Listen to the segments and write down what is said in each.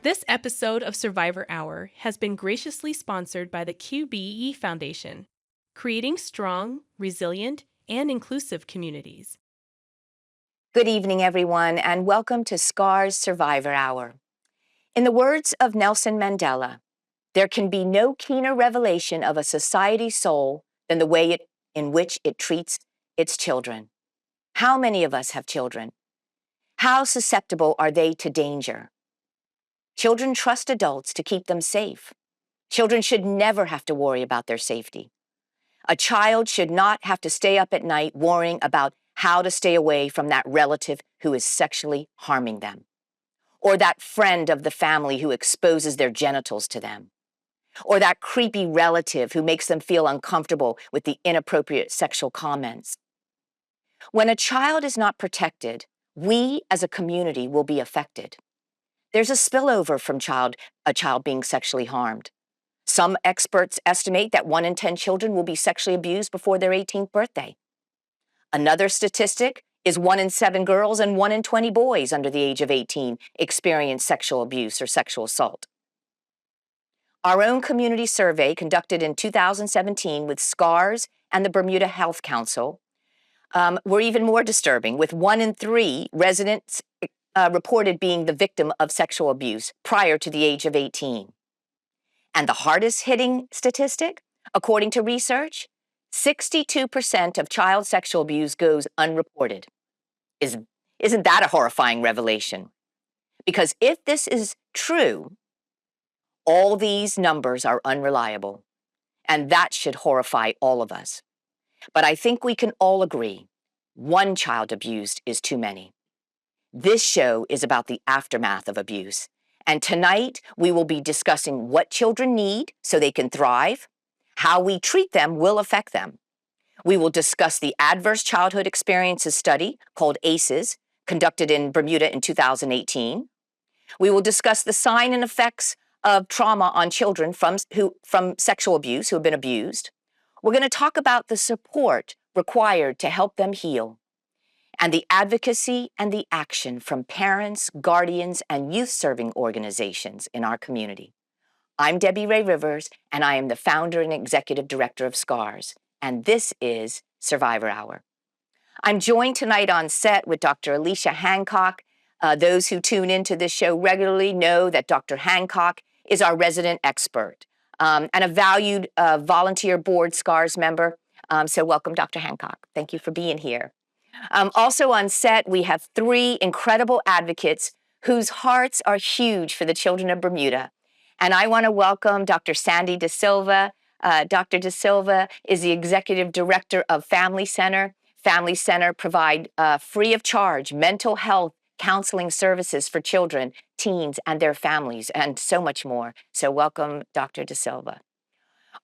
This episode of Survivor Hour has been graciously sponsored by the QBE Foundation, creating strong, resilient, and inclusive communities. Good evening, everyone, and welcome to SCAR's Survivor Hour. In the words of Nelson Mandela, there can be no keener revelation of a society's soul than the way in which it treats its children. How many of us have children? How susceptible are they to danger? Children trust adults to keep them safe. Children should never have to worry about their safety. A child should not have to stay up at night worrying about how to stay away from that relative who is sexually harming them, or that friend of the family who exposes their genitals to them, or that creepy relative who makes them feel uncomfortable with the inappropriate sexual comments. When a child is not protected, we as a community will be affected. There's a spillover from a child being sexually harmed. Some experts estimate that 1 in 10 children will be sexually abused before their 18th birthday. Another statistic is 1 in 7 girls and 1 in 20 boys under the age of 18 experience sexual abuse or sexual assault. Our own community survey conducted in 2017 with SCARS and the Bermuda Health Council were even more disturbing, with 1 in 3 residents reported being the victim of sexual abuse prior to the age of 18. And the hardest hitting statistic, according to research, 62% of child sexual abuse goes unreported. Isn't that a horrifying revelation? Because if this is true, all these numbers are unreliable, and that should horrify all of us. But I think we can all agree, 1 child abused is too many. This show is about the aftermath of abuse. And tonight, we will be discussing what children need so they can thrive. How we treat them will affect them. We will discuss the Adverse Childhood Experiences Study, called ACEs, conducted in Bermuda in 2018. We will discuss the sign and effects of trauma on children from sexual abuse who have been abused. We're going to talk about the support required to help them heal, and the advocacy and the action from parents, guardians, and youth-serving organizations in our community. I'm Debbie Ray Rivers, and I am the founder and executive director of SCARS, and this is Survivor Hour. I'm joined tonight on set with Dr. Alicia Hancock. Those who tune into this show regularly know that Dr. Hancock is our resident expert and a valued volunteer board SCARS member. So welcome, Dr. Hancock. Thank you for being here. Also on set, we have 3 incredible advocates whose hearts are huge for the children of Bermuda. And I want to welcome Dr. Sandy De Silva. Dr. De Silva is the executive director of Family Center. Family Center provide free of charge mental health counseling services for children, teens, and their families, and so much more. So welcome, Dr. De Silva.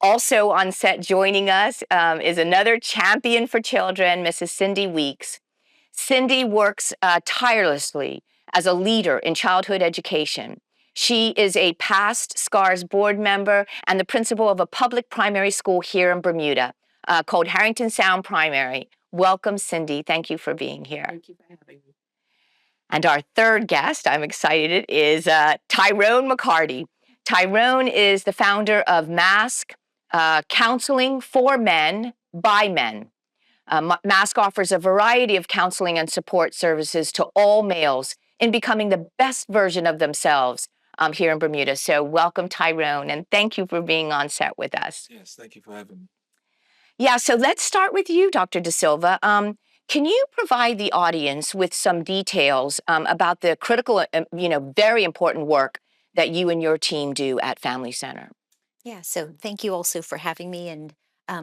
Also on set joining us is another champion for children, Mrs. Cindy Weeks. Cindy works tirelessly as a leader in childhood education. She is a past SCARS board member and the principal of a public primary school here in Bermuda called Harrington Sound Primary. Welcome, Cindy. Thank you for being here. Thank you for having me. And our third guest, I'm excited, is Tyrone McCarty. Tyrone is the founder of Mask Counseling for Men by Men. Mask offers a variety of counseling and support services to all males in becoming the best version of themselves here in Bermuda. So welcome, Tyrone, and thank you for being on set with us. Yes, thank you for having me. Yeah, so let's start with you, Dr. De Silva. Can you provide the audience with some details about the critical, very important work that you and your team do at Family Center? Yeah, so thank you also for having me. And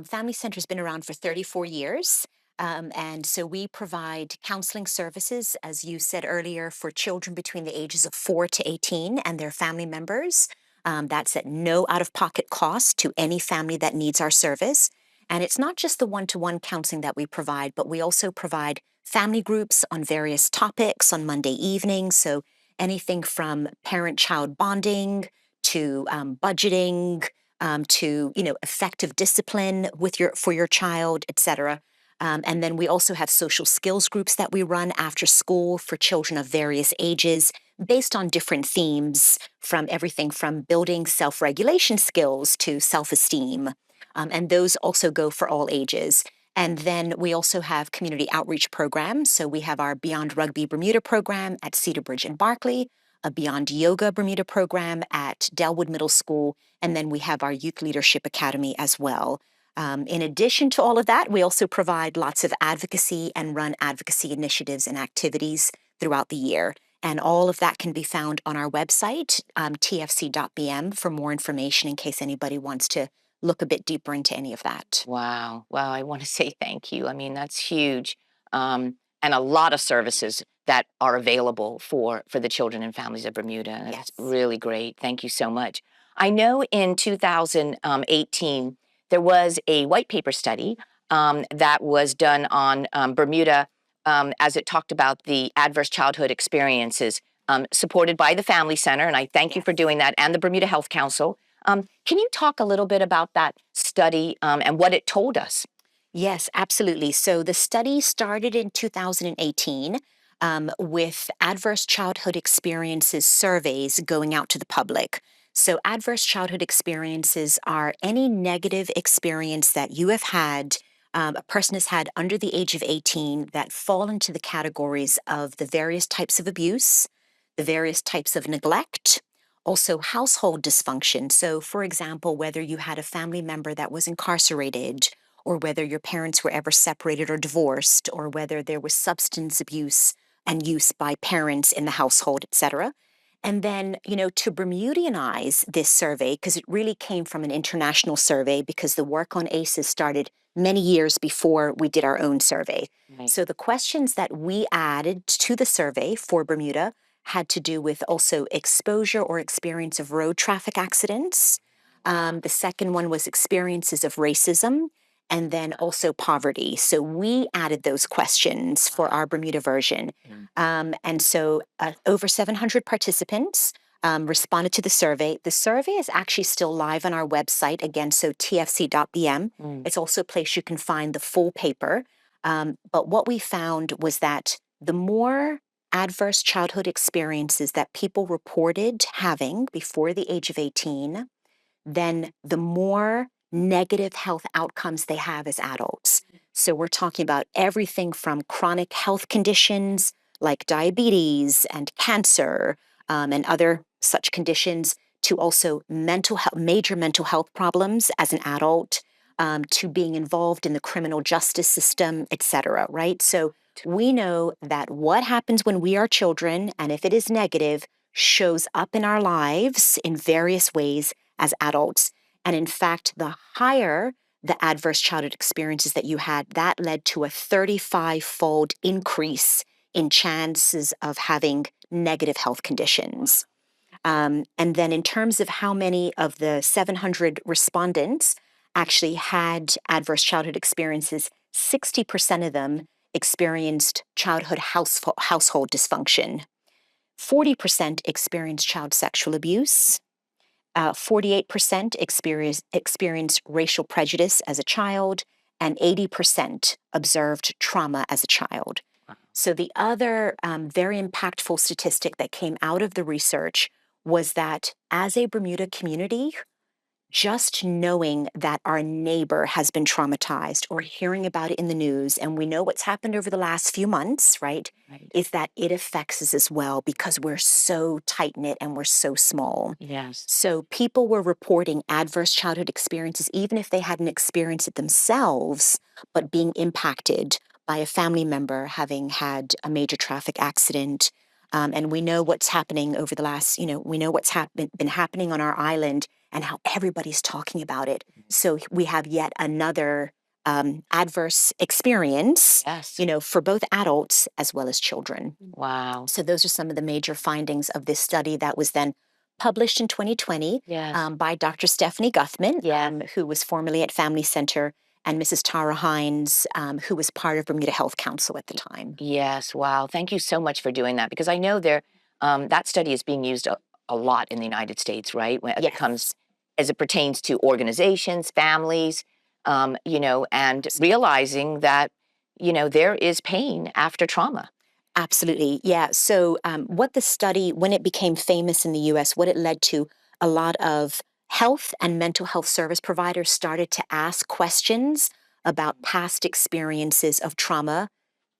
Family Center has been around for 34 years. And so we provide counseling services, as you said earlier, for children between the ages of 4 to 18 and their family members. That's at no out-of-pocket cost to any family that needs our service. And it's not just the one-to-one counseling that we provide, but we also provide family groups on various topics on Monday evenings. So anything from parent-child bonding to budgeting, to effective discipline for your child, etc. And then we also have social skills groups that we run after school for children of various ages based on different themes, from everything from building self-regulation skills to self-esteem. And those also go for all ages. And then we also have community outreach programs. So we have our Beyond Rugby Bermuda program at Cedar Bridge in Berkeley, a Beyond Yoga Bermuda program at Delwood Middle School, and then we have our Youth Leadership Academy as well. In addition to all of that, we also provide lots of advocacy and run advocacy initiatives and activities throughout the year. And all of that can be found on our website, tfc.bm, for more information in case anybody wants to look a bit deeper into any of that. Wow. Well, I want to say thank you. I mean, that's huge. And a lot of services that are available for the children and families of Bermuda. That's Yes. really great. Thank you so much. I know in 2018, there was a white paper study that was done on Bermuda as it talked about the adverse childhood experiences supported by the Family Center. And I thank you for doing that, and the Bermuda Health Council. Can you talk a little bit about that study and what it told us? Yes, absolutely. So the study started in 2018 with adverse childhood experiences surveys going out to the public. So adverse childhood experiences are any negative experience that you have had, a person has had under the age of 18, that fall into the categories of the various types of abuse, the various types of neglect, also household dysfunction. So, for example, whether you had a family member that was incarcerated, or whether your parents were ever separated or divorced, or whether there was substance abuse and use by parents in the household, etc. And then, to Bermudianize this survey, because it really came from an international survey, because the work on ACEs started many years before we did our own survey. Right. So the questions that we added to the survey for Bermuda had to do with also exposure or experience of road traffic accidents. The second one was experiences of racism, and then also poverty. So we added those questions for our Bermuda version. And so over 700 participants responded to the survey. The survey is actually still live on our website, again, so tfc.bm. It's also a place you can find the full paper. But what we found was that the more adverse childhood experiences that people reported having before the age of 18, then the more negative health outcomes they have as adults. So we're talking about everything from chronic health conditions like diabetes and cancer and other such conditions, to also mental health, major mental health problems as an adult, to being involved in the criminal justice system, etc. Right? So we know that what happens when we are children, and if it is negative, shows up in our lives in various ways as adults. And in fact, the higher the adverse childhood experiences that you had, that led to a 35-fold increase in chances of having negative health conditions. And then in terms of how many of the 700 respondents actually had adverse childhood experiences, 60% of them experienced childhood household dysfunction. 40% experienced child sexual abuse. 48% experienced racial prejudice as a child, and 80% observed trauma as a child. So the other very impactful statistic that came out of the research was that as a Bermuda community, just knowing that our neighbor has been traumatized, or hearing about it in the news, and we know what's happened over the last few months, right, is that it affects us as well, because we're so tight-knit and we're so small. Yes. So people were reporting adverse childhood experiences, even if they hadn't experienced it themselves, but being impacted by a family member having had a major traffic accident. And we know what's happening over the last, we know what's been happening on our island, and how everybody's talking about it. So we have yet another adverse experience, Yes. for both adults as well as children. Wow. So those are some of the major findings of this study that was then published in 2020 Yes. by Dr. Stephanie Guthman, Yeah. who was formerly at Family Center, and Mrs. Tara Hines, who was part of Bermuda Health Council at the time. Yes. Wow. Thank you so much for doing that, because I know that study is being used a lot in the United States, right? When it comes, Yes. as it pertains to organizations, families, and realizing that, there is pain after trauma. Absolutely. Yeah. So, what the study, when it became famous in the US, what it led to, a lot of health and mental health service providers started to ask questions about past experiences of trauma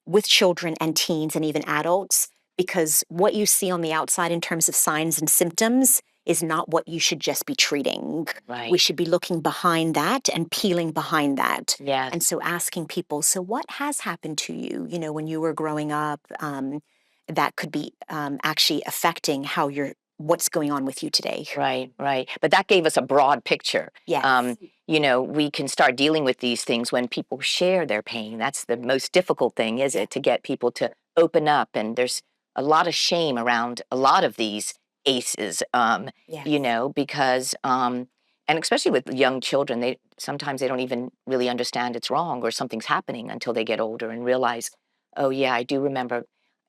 with children and teens and even adults, because what you see on the outside in terms of signs and symptoms is not what you should just be treating. We Right. should be looking behind that and peeling behind that. Yes. And so asking people, so what has happened to you, when you were growing up, that could be actually affecting what's going on with you today. Right, right. But that gave us a broad picture. Yes. We can start dealing with these things when people share their pain. That's the most difficult thing, is it? To get people to open up. And there's a lot of shame around a lot of these ACEs, Yes. because, and especially with young children, sometimes they don't even really understand it's wrong or something's happening until they get older and realize, oh, yeah, I do remember.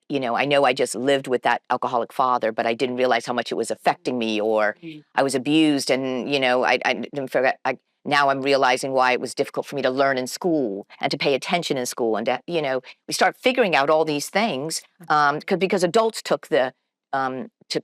I know I just lived with that alcoholic father, but I didn't realize how much it was affecting me, or I was abused, and I didn't forget. Now I'm realizing why it was difficult for me to learn in school and to pay attention in school, and we start figuring out all these things because adults took the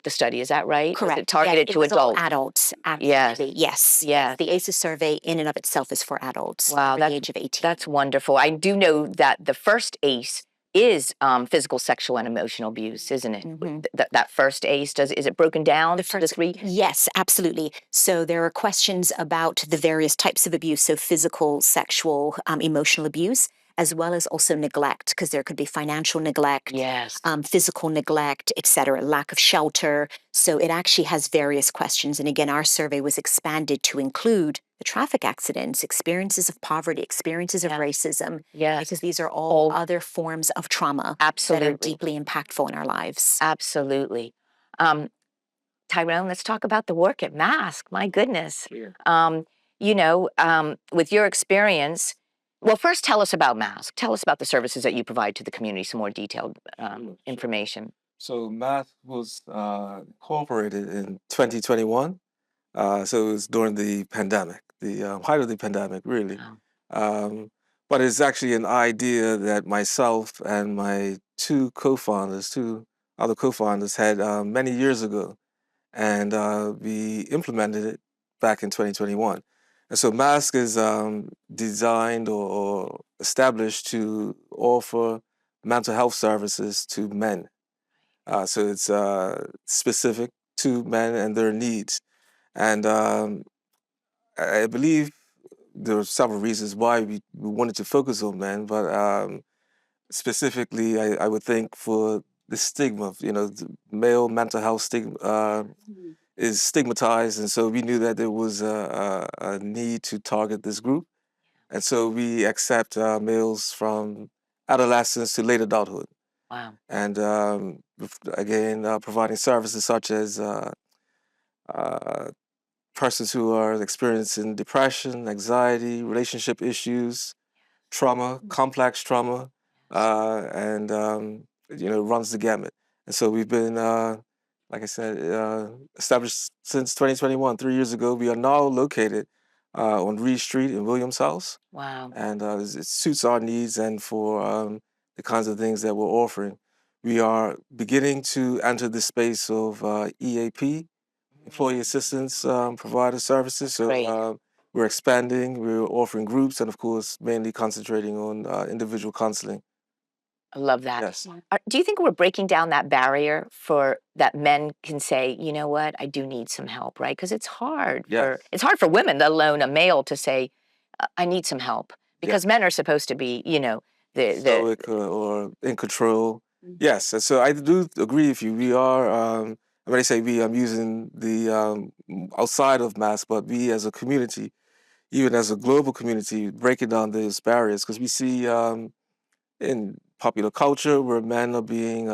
study. Is that right? Was it Correct. targeted Yes, it to was all adults? adults. Yes. Absolutely. Yes. Yes. The ACEs survey in and of itself is for adults Wow, over the age of 18. that's wonderful. I do know that the first ACE is physical, sexual, and emotional abuse, isn't it? Mhm. That first ACE, is it broken down The to the first, three? yes, absolutely. So there are questions about the various types of abuse, so physical, sexual, emotional abuse, as well as also neglect, because there could be financial neglect, Yes. physical neglect, etc., lack of shelter. So it actually has various questions. And again, our survey was expanded to include the traffic accidents, experiences of poverty, experiences of Yes. racism, Yes. because these are all All other forms of trauma that are absolutely, deeply impactful in our lives. absolutely. Um, Tyrone, let's talk about the work at Mask. My goodness. Yeah. With your experience, well, first tell us about Mask. Tell us about the services that you provide to the community, some more detailed Sure. information. So math was incorporated in 2021. So it was during the pandemic, the height of the pandemic, really. Wow. But it's actually an idea that myself and my two other co-founders had many years ago. And we implemented it back in 2021. And so Mask is designed or established to offer mental health services to men. So it's specific to men and their needs. And I believe there were several reasons why we wanted to focus on men, but specifically, I would think for the stigma, the male mental health stigma is stigmatized, and so we knew that there was a need to target this group, and so we accept males from adolescence to late adulthood, Wow. and again, providing services such as uh, persons who are experiencing depression, anxiety, relationship issues, trauma, complex trauma, and runs the gamut. And so we've been, like I said, established since 2021. 3 years ago, we are now located on Reed Street in Williams House, Wow. and it suits our needs and for the kinds of things that we're offering. We are beginning to enter the space of EAP, employee assistance provider services. So Great. we're expanding, we're offering groups, and of course, mainly concentrating on individual counseling. I love that. Yes. Do you think we're breaking down that barrier for that men can say, you know what, I do need some help, right? Because it's hard Yes. for women, let alone a male, to say, I need some help, because Yes. men are supposed to be, the Stoic or in control. Yes. And so I do agree with you. We are, when I say we, I'm using the outside of mass, but we as a community, even as a global community, breaking down those barriers because we see in popular culture where men are being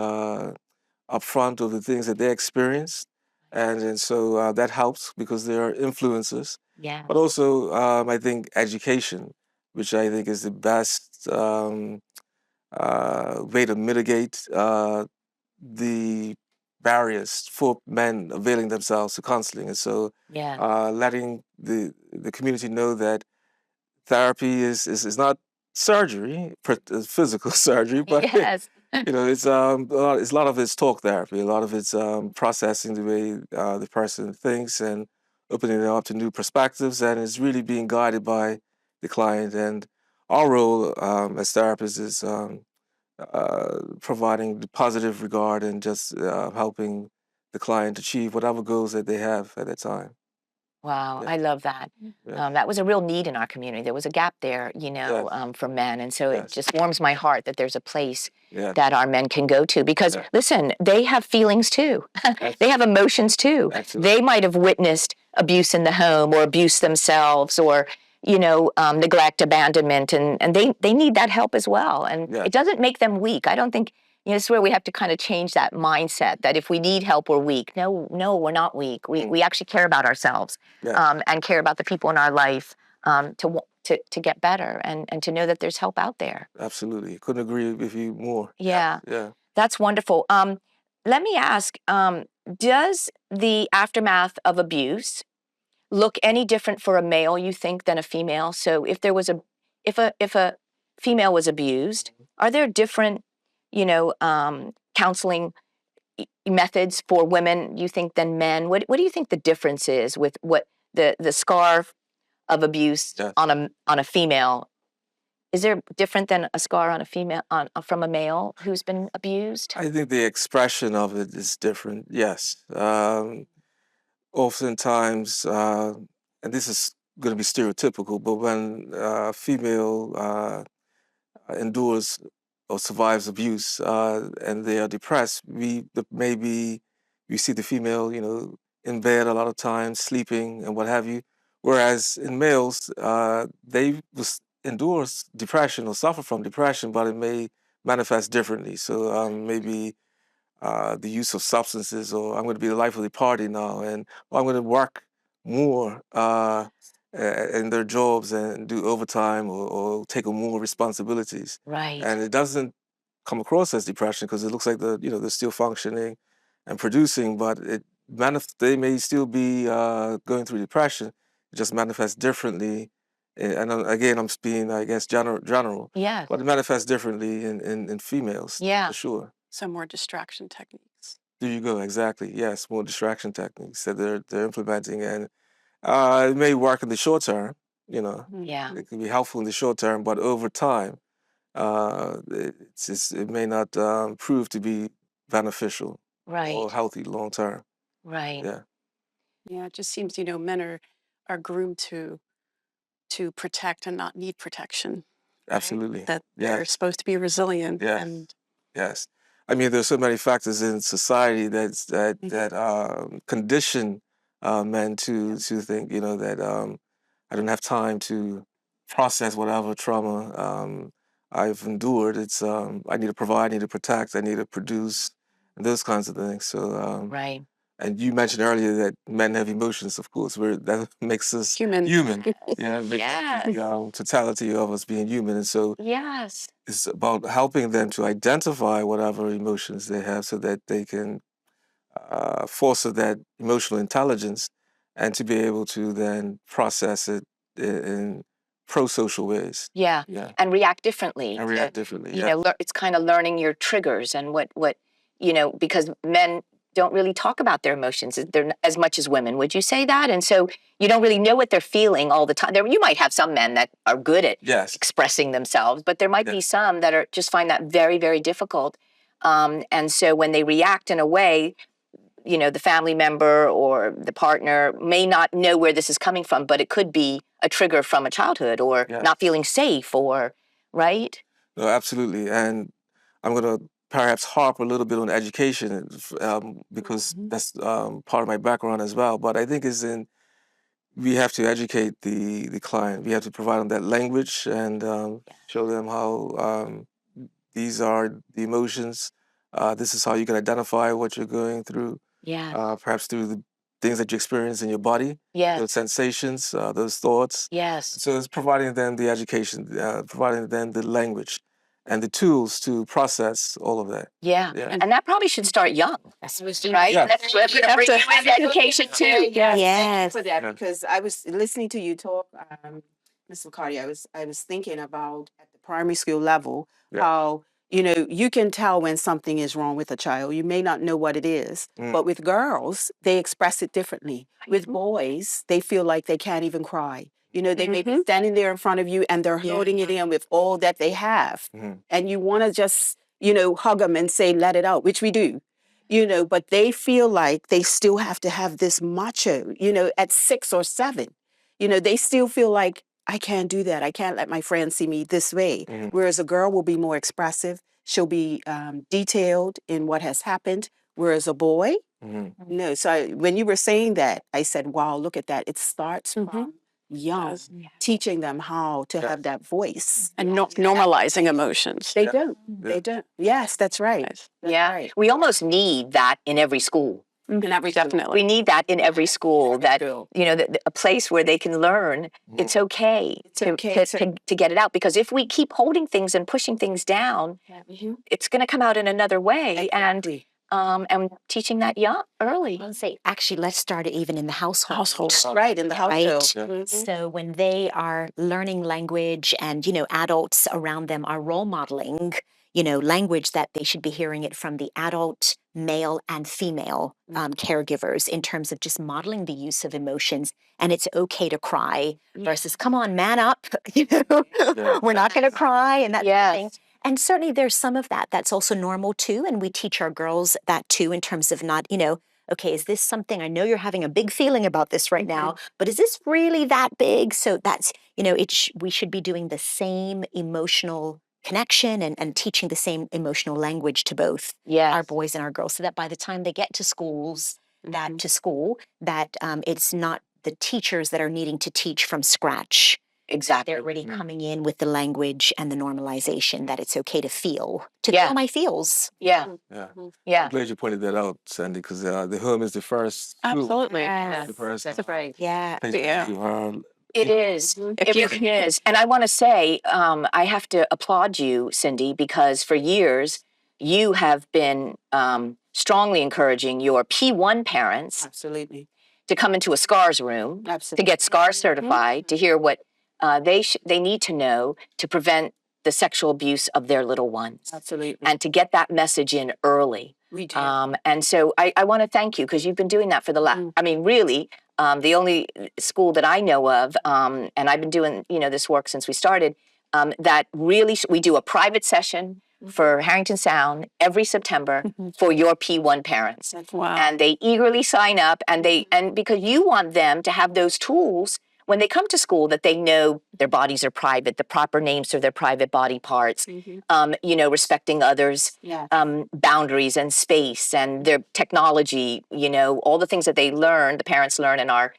upfront of the things that they experience. And so that helps because they are influencers. yeah, But also, I think education, which I think is the best way to mitigate the barriers for men availing themselves to counseling. And so Yeah. letting the community know that therapy is not surgery, physical surgery, but Yes. it's it's a lot of it's talk therapy, a lot of it's processing the way the person thinks and opening them up to new perspectives, and it's really being guided by the client. And our role as therapists is providing the positive regard and just helping the client achieve whatever goals that they have at that time. Wow, Yeah, I love that. yeah, That was a real need in our community. There was a gap there, yes, for men. And so it yes, just warms my heart that there's a place yes, that our men can go to because, yes, listen, they have feelings too. They yes, have emotions too. absolutely, They might have witnessed abuse in the home or abuse themselves or, neglect, abandonment, and they need that help as well. And yes, it doesn't make them weak. I don't think, this is where we have to kind of change that mindset that if we need help, we're weak. No, no, we're not weak. We actually care about ourselves yes, and care about the people in our life to get better and to know that there's help out there. absolutely. Couldn't agree with you more. Yes, Yeah, yeah. that's wonderful. Let me ask, does the aftermath of abuse look any different for a male, you think, than a female? So if a female was abused, are there different, counseling methods for women, you think, than men? What do you think the difference is with what the scar of abuse Yes. on a female? Is there different than a scar on a female from a male who's been abused? I think the expression of it is different. Yes. Oftentimes, and this is going to be stereotypical, but when a female endures or survives abuse and they are depressed, maybe you see the female, in bed a lot of times, sleeping and what have you. Whereas in males, they endure depression or suffer from depression, but it may manifest differently. So maybe the use of substances, or I'm going to be the life of the party now, and I'm going to work more in their jobs and do overtime or take on more responsibilities. Right. And it doesn't come across as depression because it looks like they're still functioning and producing, but they may still be going through depression. It just manifests differently. And again, I'm being, I guess, general, Yes. but it manifests differently in females, Yeah. for sure. So more distraction techniques. There you go. Exactly. Yes, more distraction techniques that they're implementing, and it may work in the short term. Yeah. It can be helpful in the short term, but over time, it may not prove to be beneficial Right. or healthy long term. Right. Yeah, Yeah, it just seems, men are groomed to protect and not need protection, right? absolutely. That they're Yes, supposed to be resilient yes, and yes. I mean, there's so many factors in society Mhm. that condition men to think, that I don't have time to process whatever trauma I've endured. It's I need to provide, I need to protect, I need to produce, and those kinds of things. So, Right. and you mentioned earlier that men have emotions, of course, where that makes us human. human. Yeah, it makes Yes. the totality of us being human, and so Yes. it's about helping them to identify whatever emotions they have, so that they can foster that emotional intelligence and to be able to then process it in pro-social ways. Yeah. Yeah, And react differently. and react differently. You Yeah, know, it's kind of learning your triggers and what because men don't really talk about their emotions as much as women. Would you say that? And so you don't really know what they're feeling all the time. You might have some men that are good at yes, expressing themselves, but there might be yes, some that are just find that very, very difficult. And so when they react in a way, the family member or the partner may not know where this is coming from, but it could be a trigger from a childhood or yes. not feeling safe or, right? No, absolutely. And I'm going to perhaps harp a little bit on education because Mhm. that's part of my background as well. But I think we have to educate the client. We have to provide them that language and show them how these are the emotions. This is how you can identify what you're going through, Yeah. perhaps through the things that you experience in your body, Yes. those sensations, those thoughts. Yes. So it's providing them the education, providing them the language. and the tools to process all of that. Yeah. Yeah. And that probably should start young, right? Yeah. That's we're going to bring you into education too. Yes, thank you Yes. for that Yeah. because I was listening to you talk, Ms. McCarty. I was thinking about at the primary school level Yeah. how you can tell when something is wrong with a child. You may not know what it is, but with girls, they express it differently. With boys, they feel like they can't even cry. They may be standing there in front of you and they're holding it in with all that they have, and you want to just hug them and say let it out, which we do. But they feel like they still have to have this macho, at 6 or 7. They still feel like, I can't do that. I can't let my friends see me this way. Whereas a girl will be more expressive. She'll be detailed in what has happened. Whereas a boy, no. So when you were saying that, I said, wow, look at that. It starts from young, Yes. teaching them how to have that voice. And normalizing emotions. They Yeah. don't. They don't. Yes, that's right. Yes. That's Yeah. right. We almost need that in every school. In every school. Definitely. We need that in every school, that, school. a place where they can learn it's okay, okay to get it out. Because if we keep holding things and pushing things down, it's going to come out in another way. Exactly. And teaching that young, early. I'll say, actually, let's start it even in the household. Household. Right, in the Right. household. Yeah. So when they are learning language and, adults around them are role modeling, language that they should be hearing it from the adult, male and female caregivers in terms of just modeling the use of emotions. And it's okay to cry versus, come on, man up, we're not going to cry and that sort of thing. And certainly there's some of that that's also normal too. And we teach our girls that too in terms of not, okay, is this something, I know you're having a big feeling about this right now, but is this really that big? So that's, we should be doing the same emotional connection and teaching the same emotional language to both our boys and our girls, so that by the time they get to school, that it's not the teachers that are needing to teach from scratch. Exactly. They're already coming in with the language and the normalization that it's okay to feel Yeah. my feels. Yeah. Yeah. Yeah. I'm glad you pointed that out, Sandy, because the home is the first school, Absolutely. the first That's right. Yeah. place Yeah. to, It is. If It you- really is. And I want to say, I have to applaud you, Cindy, because for years you have been strongly encouraging your P1 parents Absolutely. to come into a SCARS room, to Absolutely. get SCARS certified, to hear what they need to know to prevent the sexual abuse of their little ones, Absolutely. and to get that message in early. We do. And so I want to thank you, because you've been doing that for the last, I mean, really, the only school that I know of, and I've been doing, this work since we started, that really, we do a private session for Harrington Sound every September for your P1 parents. Wow. And they eagerly sign up, and because you want them to have those tools when they come to school, that they know their bodies are private, the proper names for their private body parts, respecting others' Yeah. boundaries and space, and their technology, all the things that they learn, the parents learn in our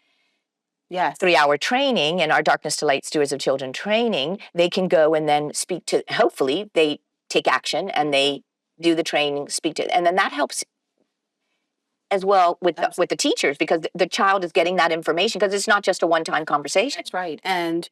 Yes. 3-hour training and our Darkness to Light Stewards of Children training. They can go and then speak to, hopefully they take action and they do the training, speak to, and then that helps as well with the teachers, because the child is getting that information, because it's not just a one-time conversation. That's right. And,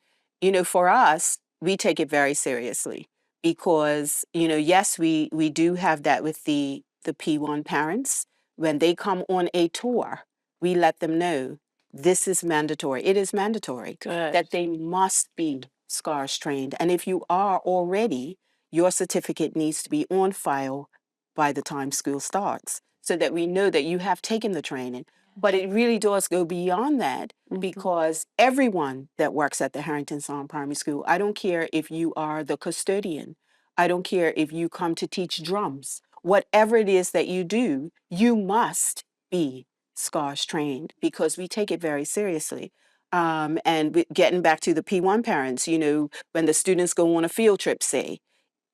for us, we take it very seriously because, yes, we do have that with the P1 parents. When they come on a tour, we let them know this is mandatory. It is mandatory Good. that they must be SCARS trained. And if you are already, your certificate needs to be on file by the time school starts, so that we know that you have taken the training. But it really does go beyond that, because everyone that works at the Harrington Sound Primary School, I don't care if you are the custodian, I don't care if you come to teach drums, whatever it is that you do, you must be SCARS trained, because we take it very seriously. And getting back to the P1 parents, when the students go on a field trip, say,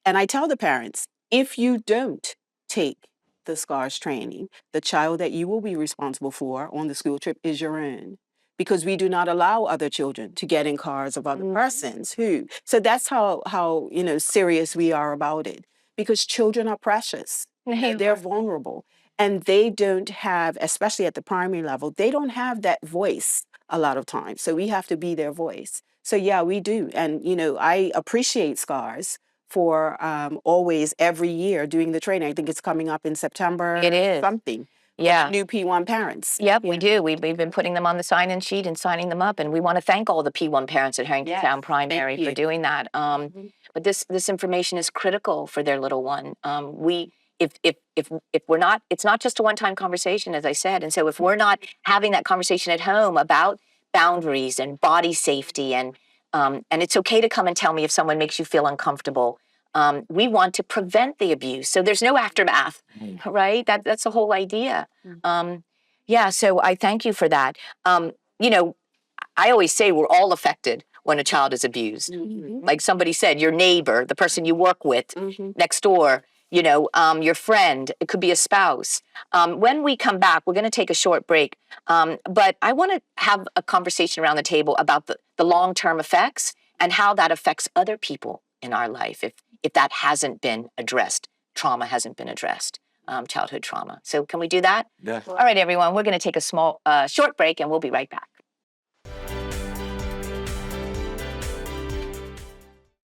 and I tell the parents, if you don't take the SCARS training, the child that you will be responsible for on the school trip is your own, because we do not allow other children to get in cars of other persons so that's how serious we are about it, because children are precious. They're vulnerable, and they don't have, especially at the primary level, they don't have that voice a lot of times. So we have to be their voice. So yeah, we do. And I appreciate SCARS for always every year doing the training. I think it's coming up in September. It is. Something. Yeah. New P1 parents. Yep, we do. We've been putting them on the sign-in sheet and signing them up, and we want to thank all the P1 parents at Harrington Town Primary for doing that. But this information is critical for their little one. If we're not, it's not just a one-time conversation, as I said, and so if we're not having that conversation at home about boundaries and body safety, and it's okay to come and tell me if someone makes you feel uncomfortable. We want to prevent the abuse, so there's no aftermath, right? That's the whole idea. Yeah, so I thank you for that. You know, I always say we're all affected when a child is abused. Like somebody said, your neighbor, the person you work with next door, you know, your friend, it could be a spouse. When we come back, we're going to take a short break. But I want to have a conversation around the table about the long-term effects and how that affects other people in our life if that hasn't been addressed, trauma hasn't been addressed, childhood trauma. So can we do that? Yeah. All right, everyone, we're going to take a short break and we'll be right back.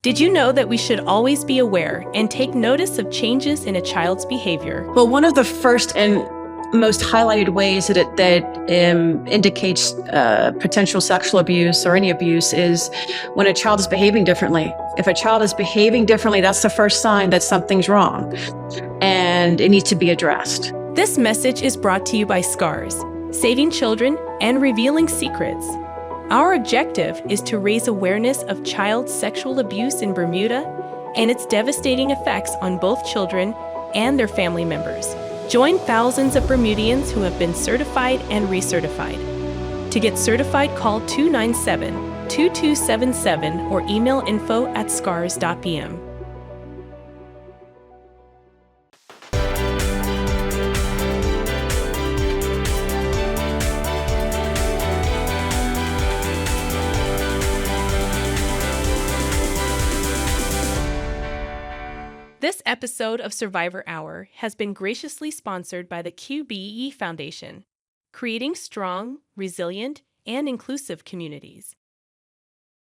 Did you know that we should always be aware and take notice of changes in a child's behavior? Well, one of the first and most highlighted ways that indicates potential sexual abuse or any abuse is when a child is behaving differently. If a child is behaving differently, that's the first sign that something's wrong and it needs to be addressed. This message is brought to you by SCARS, Saving Children and Revealing Secrets. Our objective is to raise awareness of child sexual abuse in Bermuda and its devastating effects on both children and their family members. Join thousands of Bermudians who have been certified and recertified. To get certified, call 297-2277 or email info@scars.bm. This episode of Survivor Hour has been graciously sponsored by the QBE Foundation, creating strong, resilient, and inclusive communities.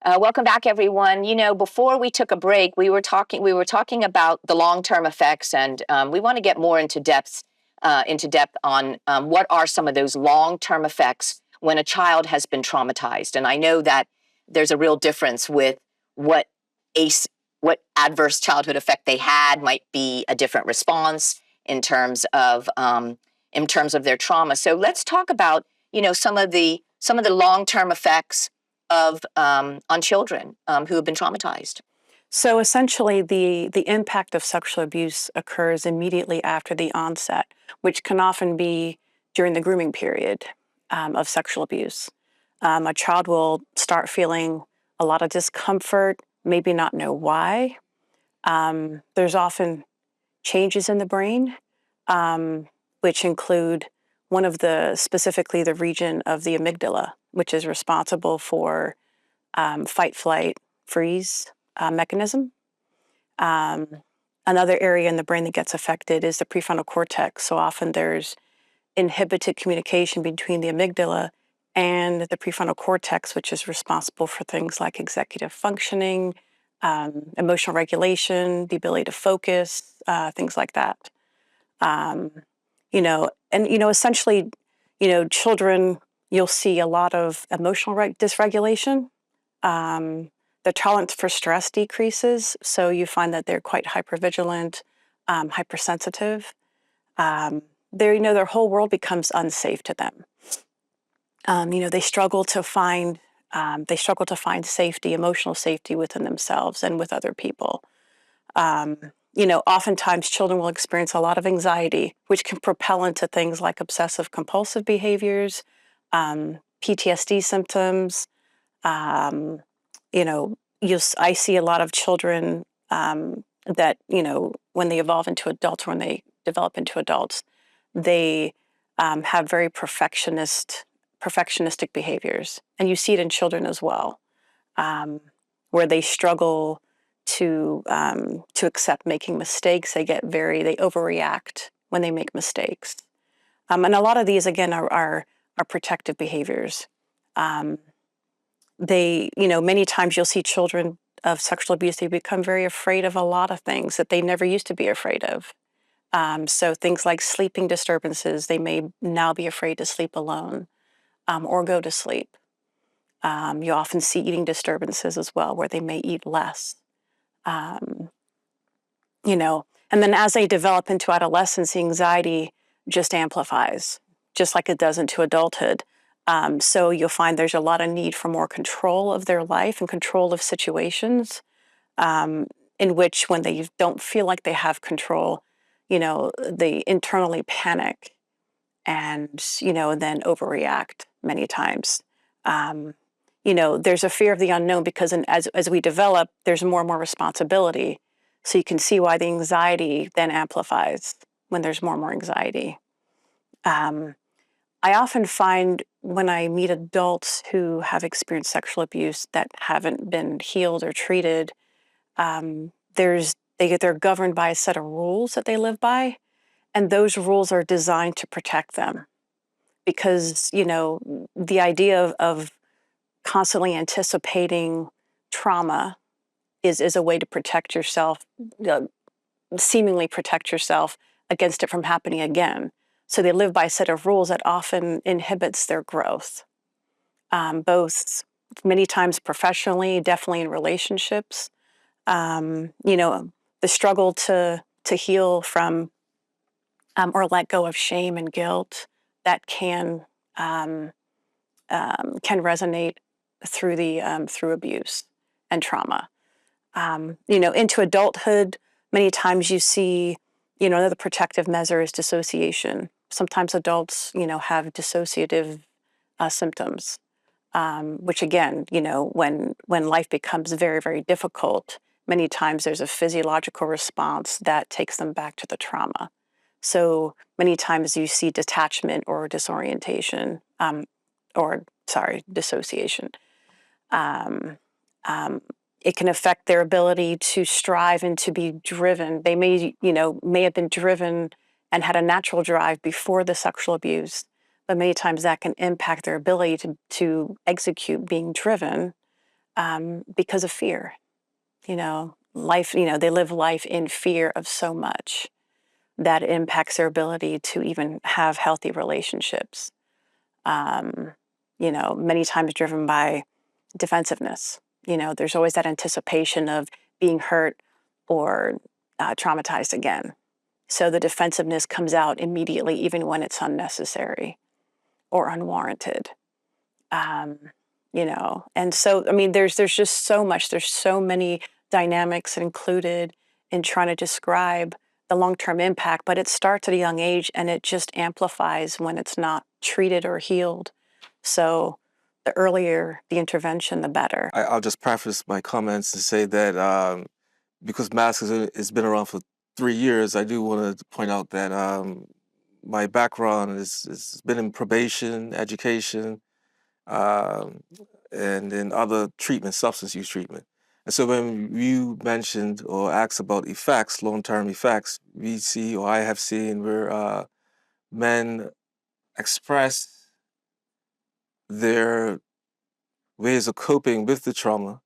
Welcome back, everyone. You know, before we took a break, we were talking about the long-term effects, and we want to get more into depth on what are some of those long-term effects when a child has been traumatized. And I know that there's a real difference with what adverse childhood effect they had might be a different response in terms of their trauma. So let's talk about, you know, some of the long-term effects of on children who have been traumatized. So essentially, the impact of sexual abuse occurs immediately after the onset, which can often be during the grooming period of sexual abuse. A child will start feeling a lot of discomfort, maybe not know why. There's often changes in the brain, which include specifically the region of the amygdala, which is responsible for fight, flight, freeze mechanism. Another area in the brain that gets affected is the prefrontal cortex. So often there's inhibited communication between the amygdala and the prefrontal cortex, which is responsible for things like executive functioning, emotional regulation, the ability to focus, things like that. Essentially, children, you'll see a lot of emotional dysregulation. The tolerance for stress decreases, so you find that they're quite hypervigilant, hypersensitive. Their whole world becomes unsafe to them. They struggle to find safety, emotional safety within themselves and with other people. Oftentimes children will experience a lot of anxiety, which can propel into things like obsessive compulsive behaviors, PTSD symptoms. I see a lot of children that, when they evolve into adults, or when they develop into adults, they have very perfectionistic behaviors. And you see it in children as well, where they struggle to accept making mistakes. They overreact when they make mistakes. And a lot of these, again, are protective behaviors. Many times you'll see children of sexual abuse, they become very afraid of a lot of things that they never used to be afraid of. So things like sleeping disturbances, they may now be afraid to sleep alone or go to sleep. You often see eating disturbances as well, where they may eat less. Um, and then as they develop into adolescence, the anxiety just amplifies, just like it does into adulthood. So you'll find there's a lot of need for more control of their life and control of situations, in which when they don't feel like they have control, they internally panic and, then overreact many times. There's a fear of the unknown because as we develop, there's more and more responsibility. So you can see why the anxiety then amplifies when there's more and more anxiety. I often find when I meet adults who have experienced sexual abuse that haven't been healed or treated, they're governed by a set of rules that they live by, and those rules are designed to protect them. Because the idea of constantly anticipating trauma is a way to protect yourself, seemingly protect yourself against it from happening again. So they live by a set of rules that often inhibits their growth, both many times professionally, definitely in relationships. The struggle to heal from or let go of shame and guilt that can resonate through abuse and trauma. Into adulthood, many times you see, another protective measure is dissociation. Sometimes adults, have dissociative symptoms, which again, when life becomes very, very difficult, many times there's a physiological response that takes them back to the trauma. So many times you see detachment or disorientation, dissociation. It can affect their ability to strive and to be driven. They may have been driven and had a natural drive before the sexual abuse, but many times that can impact their ability to execute being driven because of fear. Life, they live life in fear of so much that it impacts their ability to even have healthy relationships. Many times driven by defensiveness. There's always that anticipation of being hurt or traumatized again. So the defensiveness comes out immediately, even when it's unnecessary or unwarranted. And so, there's just so much, there's so many dynamics included in trying to describe the long-term impact, but it starts at a young age and it just amplifies when it's not treated or healed. So the earlier the intervention, the better. I'll just preface my comments to say that because masks has been around for 3 years, I do want to point out that my background has been in probation, education, and in other treatment, substance use treatment. And so when you mentioned or asked about effects, long-term effects, we see, or I have seen, where men express their ways of coping with the trauma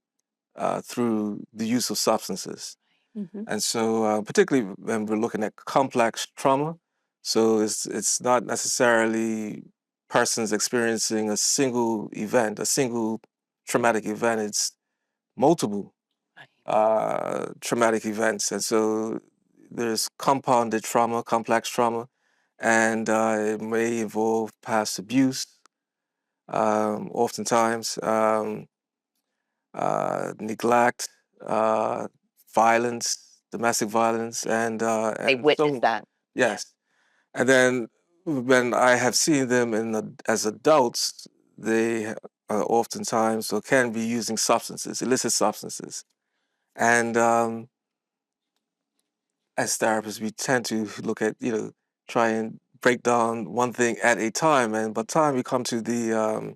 through the use of substances. Mm-hmm. And so particularly when we're looking at complex trauma, so it's not necessarily persons experiencing a single event, a single traumatic event. It's multiple traumatic events. And so there's compounded trauma, complex trauma, and it may involve past abuse, oftentimes, neglect, violence, domestic violence, and They and witness so that. yes. And then when I have seen them as adults, they oftentimes or can be using substances, illicit substances. And as therapists, we tend to look at, try and break down one thing at a time. And by the time we come to the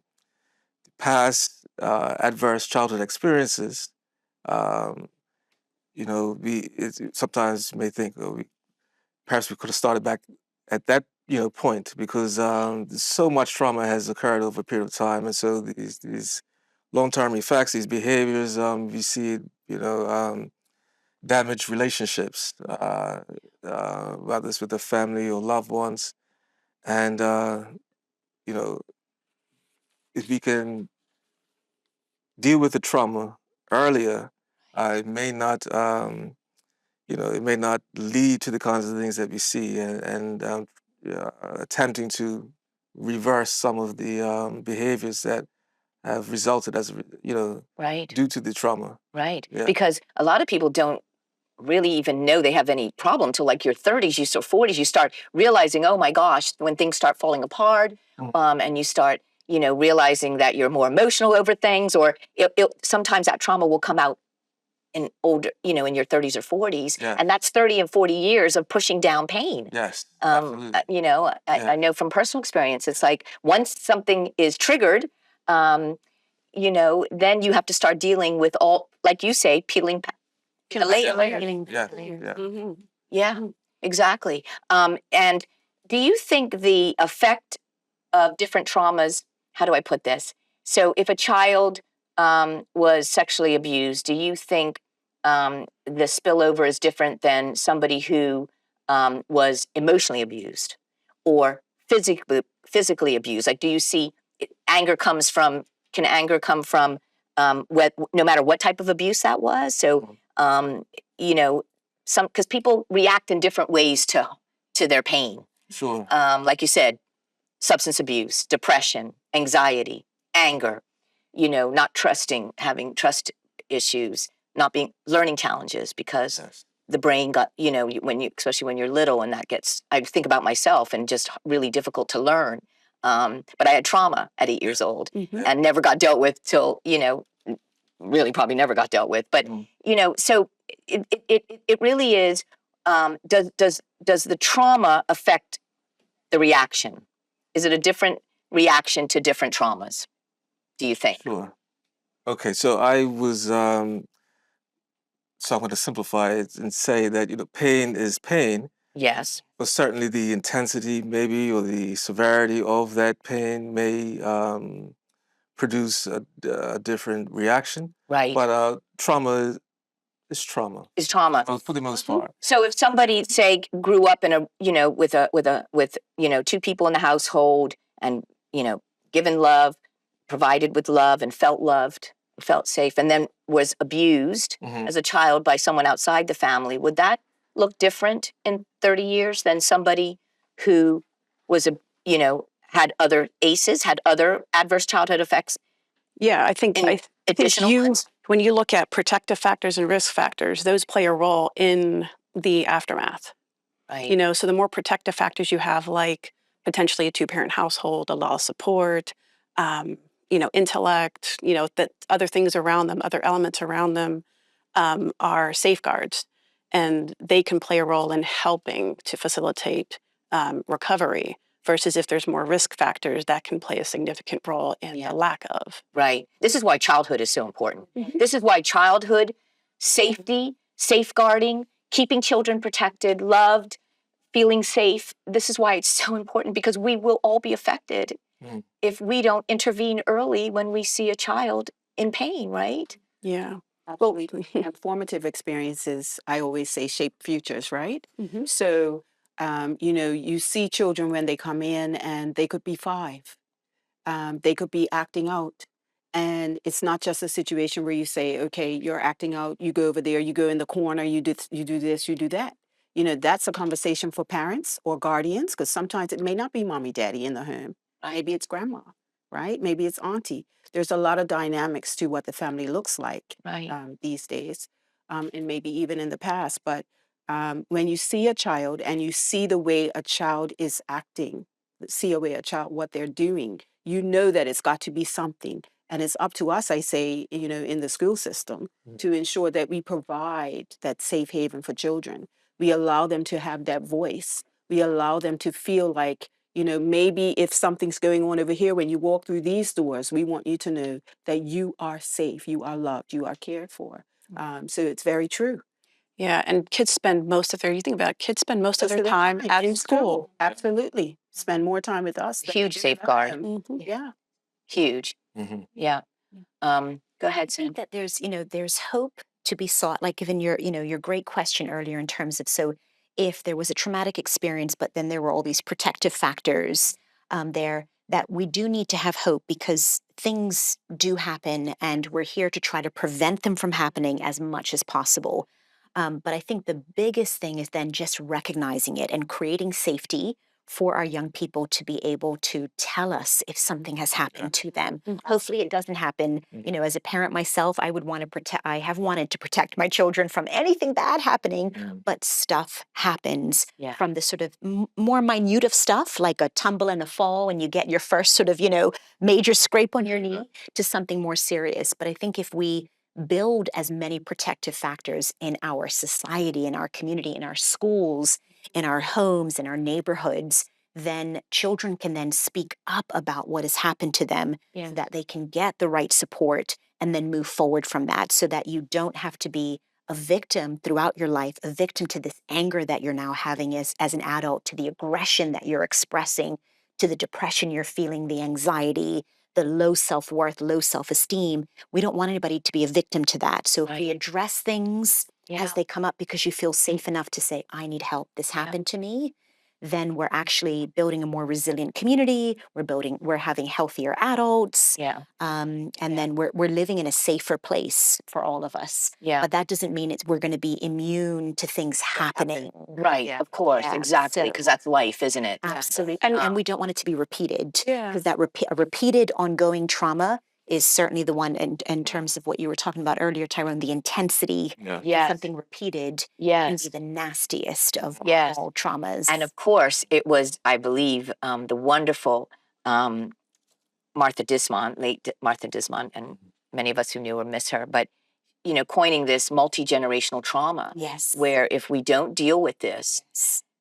past adverse childhood experiences, um, sometimes you may think, perhaps we could have started back at that point, because so much trauma has occurred over a period of time, and so these long-term effects, these behaviors, we see it damaged relationships, whether it's with the family or loved ones. And, if we can deal with the trauma earlier, it may not, it may not lead to the kinds of things that we see, and attempting to reverse some of the behaviors that have resulted Right. due to the trauma. Right. Yeah. Because a lot of people don't really even know they have any problem till like your 30s, you start 40s, you start realizing, oh my gosh, when things start falling apart, and you start, realizing that you're more emotional over things, or sometimes that trauma will come out in older, in your 30s or 40s, Yeah. and that's 30 and 40 years of pushing down pain. Yes, absolutely. I know from personal experience, it's like once something is triggered, then you have to start dealing with all, like you say, peeling the layer. Yeah, yeah. Yeah, exactly. And do you think the effect of different traumas, how do I put this? So if a child was sexually abused, do you think the spillover is different than somebody who was emotionally abused or physically abused? Like, do you see can anger come from no matter what type of abuse that was? So, because people react in different ways to their pain. Sure. Like you said, substance abuse, depression, anxiety, anger, not trusting, having trust issues, learning challenges because Yes. the brain got, especially when you're little, and I think about myself and just really difficult to learn. But I had trauma at 8 years old and never got dealt with till, really probably never got dealt with. But, so it really is, does the trauma affect the reaction? Is it a different reaction to different traumas, do you think? Sure. Okay, so I was, so I'm going to simplify it and say that, pain is pain, Yes. but certainly the intensity maybe or the severity of that pain may produce a different reaction. Right. But trauma is trauma Is trauma. for the most part. So if somebody, say, grew up in with two people in the household and, given love, provided with love and felt loved, felt safe, and then was abused as a child by someone outside the family, would that look different in 30 years than somebody who was had other ACEs, had other adverse childhood effects? Yeah, I think Additional ones? when you look at protective factors and risk factors, those play a role in the aftermath. Right. So the more protective factors you have, like potentially a two-parent household, a lot of support, intellect, that other things around them, other elements around them are safeguards. And they can play a role in helping to facilitate recovery versus if there's more risk factors that can play a significant role in the lack of. Right. This is why childhood is so important. This is why childhood, safety, safeguarding, keeping children protected, loved, feeling safe. This is why it's so important, because we will all be affected if we don't intervene early when we see a child in pain, right? Yeah. Absolutely. And formative experiences, I always say, shape futures, right? So, you see children when they come in and they could be 5. They could be acting out. And it's not just a situation where you say, okay, you're acting out, you go over there, you go in the corner, you do this, you do that. That's a conversation for parents or guardians, because sometimes it may not be mommy, daddy in the home. Maybe it's grandma, right? Maybe it's auntie. There's a lot of dynamics to what the family looks like these days, and maybe even in the past. But when you see a child and you see the way a child is acting, what they're doing, that it's got to be something. And it's up to us, I say, in the school system to ensure that we provide that safe haven for children. We allow them to have that voice. We allow them to feel like, maybe if something's going on over here, when you walk through these doors, we want you to know that you are safe, you are loved, you are cared for. So it's very true. Yeah, and kids spend most of their time at school. Absolutely. Spend more time with us. Huge safeguard. Yeah. Huge. Yeah. Go ahead, I think Sam. that there's hope to be sought, like even your, your great question earlier in terms of, so if there was a traumatic experience, but then there were all these protective factors there, that we do need to have hope because things do happen and we're here to try to prevent them from happening as much as possible. But I think the biggest thing is then just recognizing it and creating safety for our young people to be able to tell us if something has happened to them. Hopefully it doesn't happen. As a parent myself, I have wanted to protect my children from anything bad happening, but stuff happens from the sort of more minute of stuff, like a tumble and a fall and you get your first sort of, major scrape on your knee, to something more serious. But I think if we build as many protective factors in our society, in our community, in our schools, in our homes, in our neighborhoods, then children can then speak up about what has happened to them so that they can get the right support and then move forward from that, so that you don't have to be a victim throughout your life, a victim to this anger that you're now having as an adult, to the aggression that you're expressing, to the depression you're feeling, the anxiety, the low self-worth, low self-esteem. We don't want anybody to be a victim to that. So if we address things as they come up, because you feel safe enough to say, I need help, this happened to me, then we're actually building a more resilient community. We're having healthier adults. And then we're living in a safer place for all of us. But that doesn't mean we're going to be immune to things happening. Right, of course, exactly, because that's life, isn't it? Absolutely. And we don't want it to be repeated. Because that a repeated ongoing trauma is certainly the one in terms of what you were talking about earlier, Tyrone, the intensity of something repeated can be the nastiest of all traumas. And of course, it was, I believe, the wonderful Martha Dismont, late Martha Dismont, and many of us who knew her miss her, but, coining this multi-generational trauma. Where if we don't deal with this,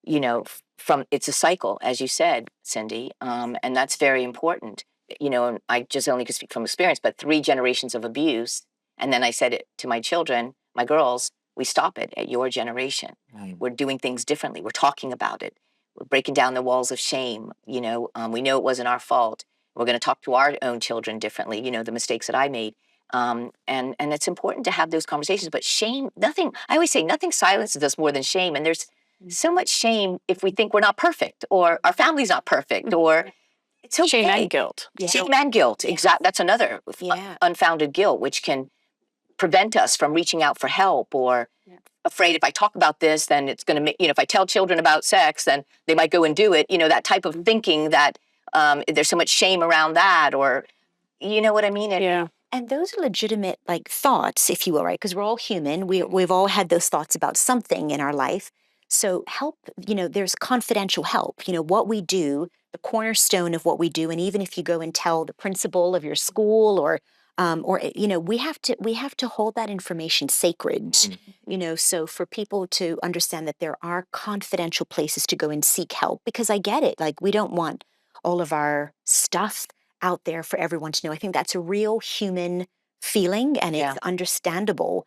it's a cycle, as you said, Cindy, and that's very important. And I just only could speak from experience, but 3 generations of abuse. And then I said it to my children, my girls, we stop it at your generation. We're doing things differently. We're talking about it. We're breaking down the walls of shame. We know it wasn't our fault. We're going to talk to our own children differently, the mistakes that I made. And it's important to have those conversations. But shame, I always say nothing silences us more than shame. And there's so much shame if we think we're not perfect, or our family's not perfect, or it's okay. Shame and guilt. Shame and guilt. Exactly. That's another unfounded guilt, which can prevent us from reaching out for help, or afraid if I talk about this, then it's going to make, if I tell children about sex, then they might go and do it. That type of thinking that there's so much shame around that, or, you know what I mean? And those are legitimate, thoughts, if you will, right? Because we're all human. We've all had those thoughts about something in our life. So help, there's confidential help. What we do, the cornerstone of what we do, and even if you go and tell the principal of your school, or we have to hold that information sacred. So for people to understand that there are confidential places to go and seek help, because I get it. We don't want all of our stuff out there for everyone to know. I think that's a real human feeling, and it's understandable.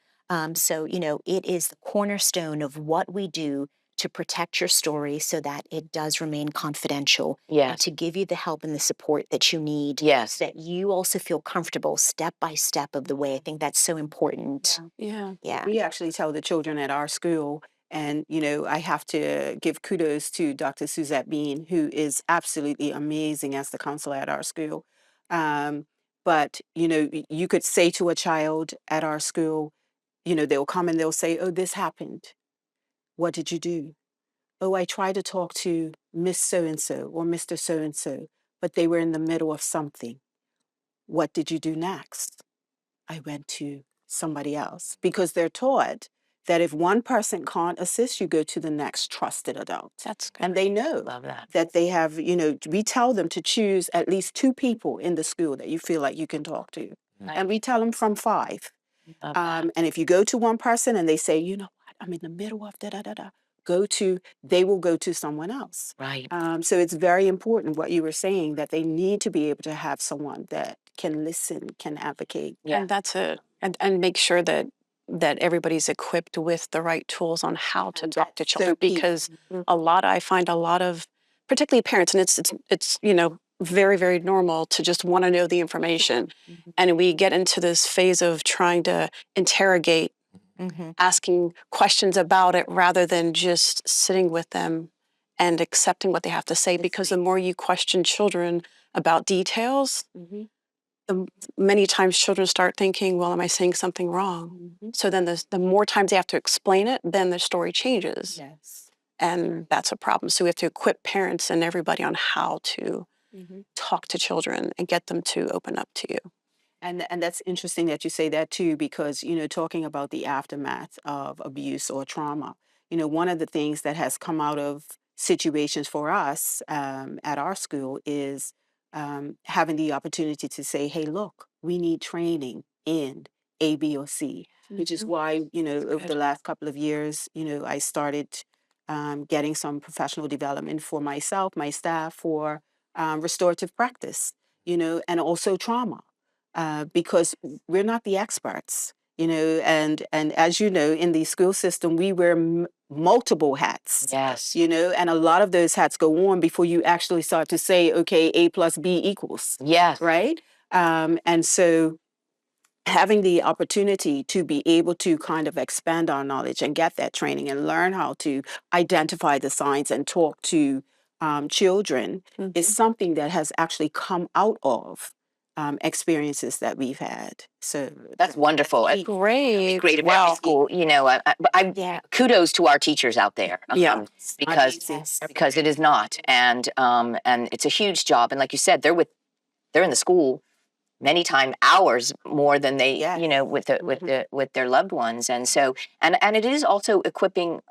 So, it is the cornerstone of what we do to protect your story so that it does remain confidential. And to give you the help and the support that you need. So that you also feel comfortable step by step of the way. I think that's so important. We actually tell the children at our school, and, I have to give kudos to Dr. Suzette Bean, who is absolutely amazing as the counselor at our school. But, you could say to a child at our school, they'll come and they'll say, oh, this happened. What did you do? Oh, I tried to talk to Miss So-and-so or Mr. So-and-so, but they were in the middle of something. What did you do next? I went to somebody else, because they're taught that if one person can't assist, you go to the next trusted adult. That's good. And they know that they have, we tell them to choose at least 2 people in the school that you feel like you can talk to. And we tell them from 5. And if you go to one person and they say, you know what, I'm in the middle of da-da-da-da, they will go to someone else. So it's very important what you were saying, that they need to be able to have someone that can listen, can advocate. And that's it. And make sure that everybody's equipped with the right tools on how to talk to children, because I find a lot of, particularly parents, and it's very, very normal to just want to know the information. And we get into this phase of trying to interrogate Mm-hmm. asking questions about it rather than just sitting with them and accepting what they have to say. Because the more you question children about details, the many times children start thinking, well, am I saying something wrong? So then the more times they have to explain it, then the story changes. Yes. And that's a problem. So we have to equip parents and everybody on how to talk to children and get them to open up to you. And that's interesting that you say that too, because talking about the aftermath of abuse or trauma, one of the things that has come out of situations for us at our school is having the opportunity to say, hey, look, we need training in A, B, or C, which is why over the last couple of years, I started getting some professional development for myself, my staff, for restorative practice, and also trauma. Because we're not the experts, and as you know, in the school system, we wear multiple hats. Yes. And a lot of those hats go on before you actually start to say, okay, A plus B equals, Yes. right? And so having the opportunity to be able to kind of expand our knowledge and get that training and learn how to identify the signs and talk to children is something that has actually come out of experiences that we've had. So That's wonderful. Great. Great at Wow. every school. Yeah. Kudos to our teachers out there. Yeah. Because it is not, and it's a huge job. And like you said, they're in the school many time hours more than they with their loved ones. And so and it is also equipping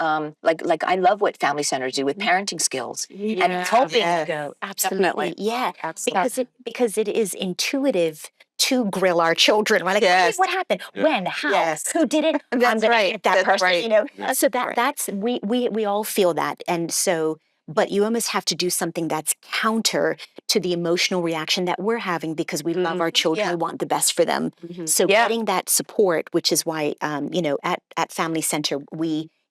like I love what family centers do with parenting skills and helping Go absolutely, yeah, because it is intuitive to grill our children. We're like, hey, what happened? When? How? Yes. Who did it? I'm That's gonna right. get that That's person. right. So that's we all feel that, and so. But you almost have to do something that's counter to the emotional reaction that we're having because we love our children, we want the best for them. So getting that support, which is why at Family Center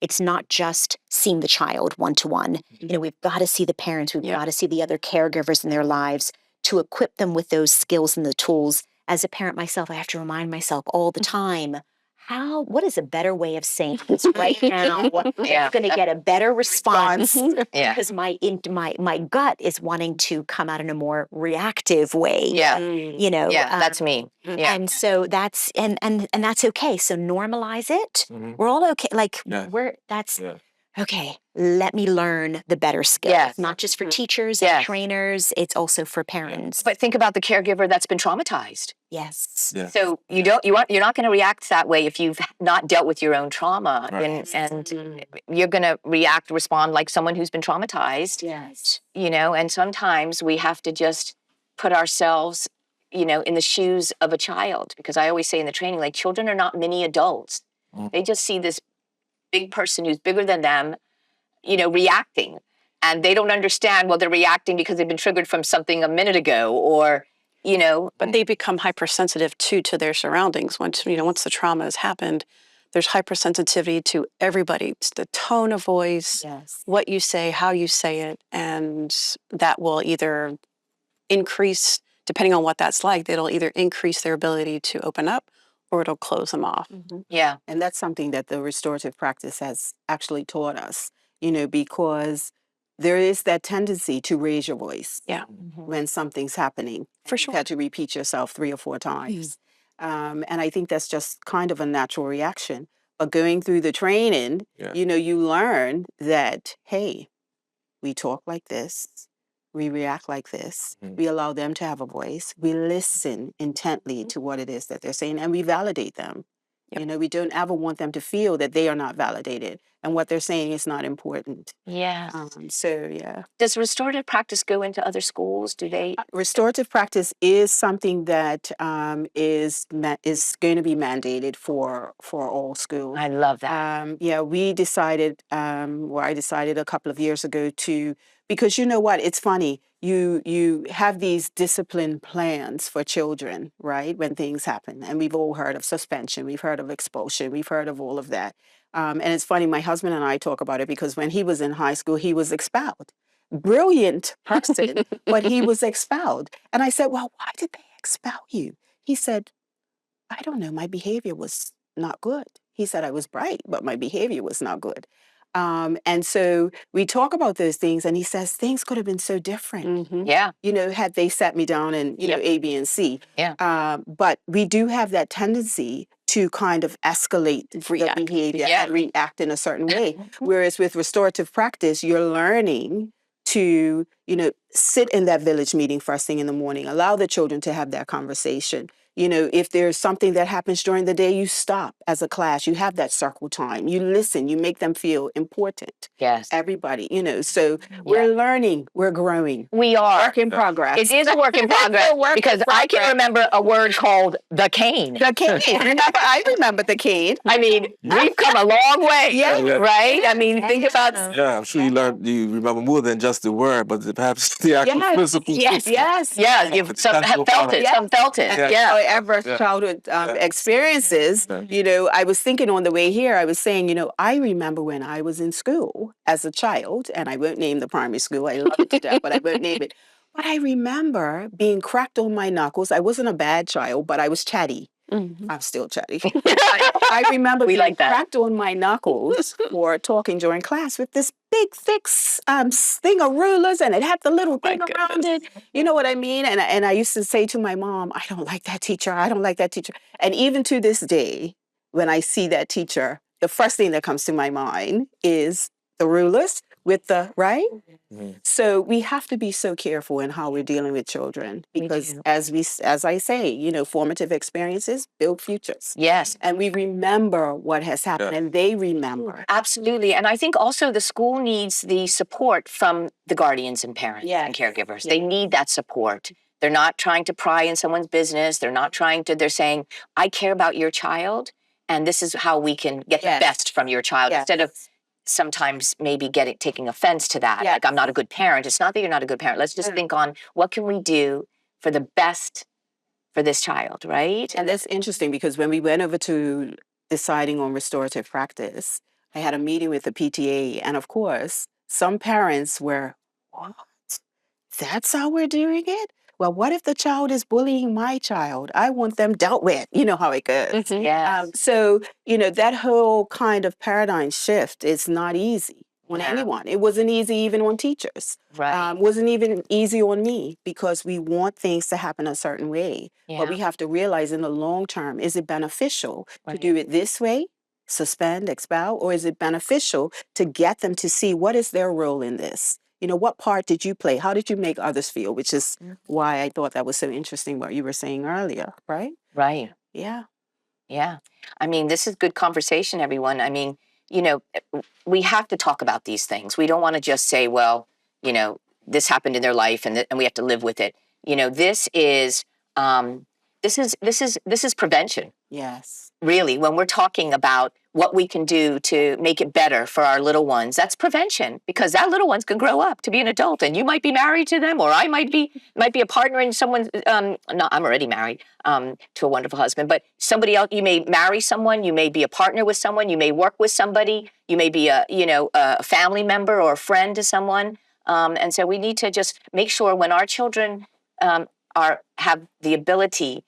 it's not just seeing the child one-to-one. We've got to see the parents, we've got to see the other caregivers in their lives to equip them with those skills and the tools. As a parent myself, I have to remind myself all the time, what is a better way of saying this right now? I'm going to get a better response because my gut is wanting to come out in a more reactive way. That's me. And so that's and that's okay. So normalize it. We're all okay. Like okay. Let me learn the better skills. Yes. Not just for teachers and trainers. It's also for parents. But think about the caregiver that's been traumatized. Yes. Yeah. So you're not going to react that way if you've not dealt with your own trauma, and you're going to respond like someone who's been traumatized. Yes. And sometimes we have to just put ourselves, in the shoes of a child, because I always say in the training, like, children are not mini adults. They just see this big person who's bigger than them, reacting, and they don't understand. Well, they're reacting because they've been triggered from something a minute ago, or. But they become hypersensitive too to their surroundings. Once the trauma has happened, there's hypersensitivity to everybody. It's the tone of voice, what you say, how you say it, and that will either increase, depending on what that's like, it'll either increase their ability to open up or it'll close them off. Yeah. And that's something that the restorative practice has actually taught us, because there is that tendency to raise your voice when something's happening. For sure. You had to repeat yourself 3 or 4 times. And I think that's just kind of a natural reaction. But going through the training, you learn that, hey, we talk like this, we react like this, we allow them to have a voice, we listen intently to what it is that they're saying, and we validate them. We don't ever want them to feel that they are not validated and what they're saying is not important. Yeah. Does restorative practice go into other schools? Do they? Restorative practice is something that is going to be mandated for all schools. I love that. We decided, I decided a couple of years ago because you know what? It's funny. You have these discipline plans for children, right? When things happen. And we've all heard of suspension. We've heard of expulsion. We've heard of all of that. And it's funny, my husband and I talk about it because when he was in high school, he was expelled. Brilliant person, but he was expelled. And I said, well, why did they expel you? He said, I don't know. My behavior was not good. He said I was bright, but my behavior was not good. And so we talk about those things, and he says things could have been so different. Yeah. Had they sat me down and, Yep. A, B, and C. Yeah. But we do have that tendency to kind of escalate React. the behavior Yeah. and react in a certain way. Whereas with restorative practice, you're learning to, sit in that village meeting first thing in the morning, allow the children to have that conversation. If there's something that happens during the day, you stop as a class, you have that circle time, you listen, you make them feel important. Yes. Everybody, so we're learning, we're growing. We are. Work in progress. It is a work in progress A work in because I can progress. remember a word called the cane. The cane. I remember the cane. I mean, we've come a long way, Yeah. right? I mean, think about Yeah, I'm sure you remember more than just the word, but perhaps the actual Yes. physical. Yes. Yes. Yeah, you've some have felt it. Yeah. Some felt it. Yeah. Yeah. Adverse childhood experiences, I was thinking on the way here, I was saying, I remember when I was in school as a child, and I won't name the primary school, I love it to death, but I won't name it. But I remember being cracked on my knuckles. I wasn't a bad child, but I was chatty. I'm still chatty. I remember We being like that. cracked on my knuckles for talking during class with this big, thick thing of rulers, and it had the little thing around it. You know what I mean? And I used to say to my mom, I don't like that teacher. I don't like that teacher. And even to this day, when I see that teacher, the first thing that comes to my mind is the rulers with the, right? So we have to be so careful in how we're dealing with children because as I say, formative experiences build futures. Yes. And we remember what has happened and they remember. Absolutely. And I think also the school needs the support from the guardians and parents and caregivers. They need that support. They're not trying to pry in someone's business. They're saying, I care about your child and this is how we can get the best from your child instead of sometimes maybe taking offense to that. Like, I'm not a good parent. It's not that you're not a good parent. Let's just think on what can we do for the best for this child, right? And that's interesting because when we went over to deciding on restorative practice, I had a meeting with the PTA. And of course, some parents were, what? That's how we're doing it? Well, what if the child is bullying my child? I want them dealt with. You know how it goes. Yes. So, that whole kind of paradigm shift is not easy on anyone. It wasn't easy even on teachers. Right. Wasn't even easy on me because we want things to happen a certain way. But we have to realize in the long term, is it beneficial to do it this way, suspend, expel, or is it beneficial to get them to see what is their role in this? What part did you play? How did you make others feel? Which is why I thought that was so interesting what you were saying earlier, right? Right. Yeah. Yeah. I mean, this is good conversation, everyone. I mean, we have to talk about these things. We don't want to just say, well, this happened in their life and we have to live with it. This is prevention. Yes. Really, when we're talking about what we can do to make it better for our little ones, that's prevention because that little one's can grow up to be an adult and you might be married to them or I might be a partner in someone's, no, I'm already married to a wonderful husband, but somebody else, you may marry someone, you may be a partner with someone, you may work with somebody, you may be a family member or a friend to someone. And so we need to just make sure when our children have the ability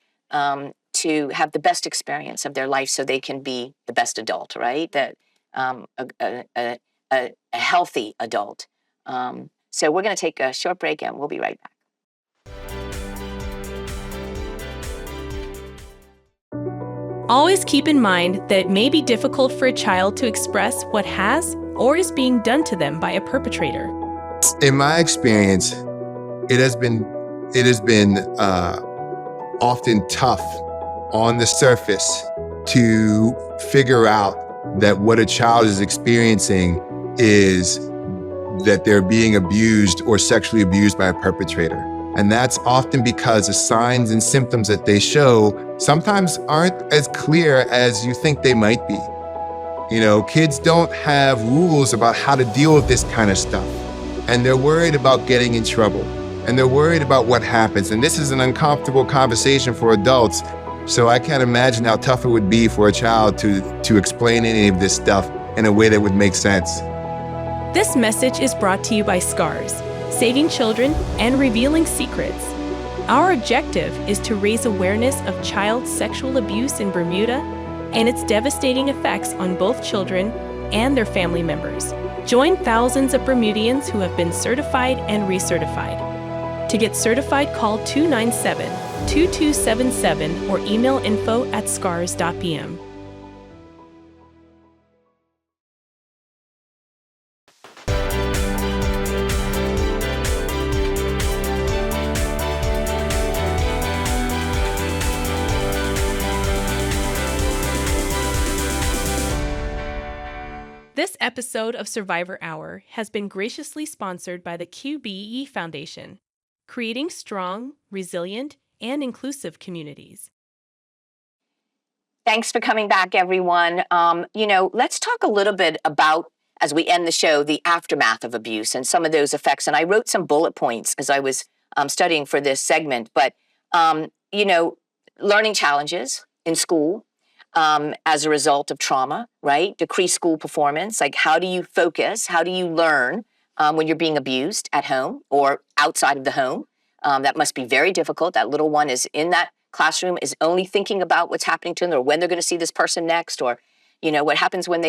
to have the best experience of their life so they can be the best adult, right? That a healthy adult. So we're going to take a short break and we'll be right back. Always keep in mind that it may be difficult for a child to express what has or is being done to them by a perpetrator. In my experience, it has been often tough on the surface to figure out that what a child is experiencing is that they're being abused or sexually abused by a perpetrator. And that's often because the signs and symptoms that they show sometimes aren't as clear as you think they might be. Kids don't have rules about how to deal with this kind of stuff. And they're worried about getting in trouble. And they're worried about what happens. And this is an uncomfortable conversation for adults. So I can't imagine how tough it would be for a child to explain any of this stuff in a way that would make sense. This message is brought to you by SCARS, Saving Children and Revealing Secrets. Our objective is to raise awareness of child sexual abuse in Bermuda and its devastating effects on both children and their family members. Join thousands of Bermudians who have been certified and recertified. To get certified, call 297-2277 or email info@scars.pm. This episode of Survivor Hour has been graciously sponsored by the QBE Foundation, creating strong, resilient, and inclusive communities. Thanks for coming back, everyone. Let's talk a little bit about, as we end the show, the aftermath of abuse and some of those effects. And I wrote some bullet points as I was studying for this segment. But, learning challenges in school, as a result of trauma, right? Decreased school performance. Like, how do you focus? How do you learn when you're being abused at home or outside of the home? That must be very difficult. That little one is in that classroom, is only thinking about what's happening to them or when they're going to see this person next, or, what happens when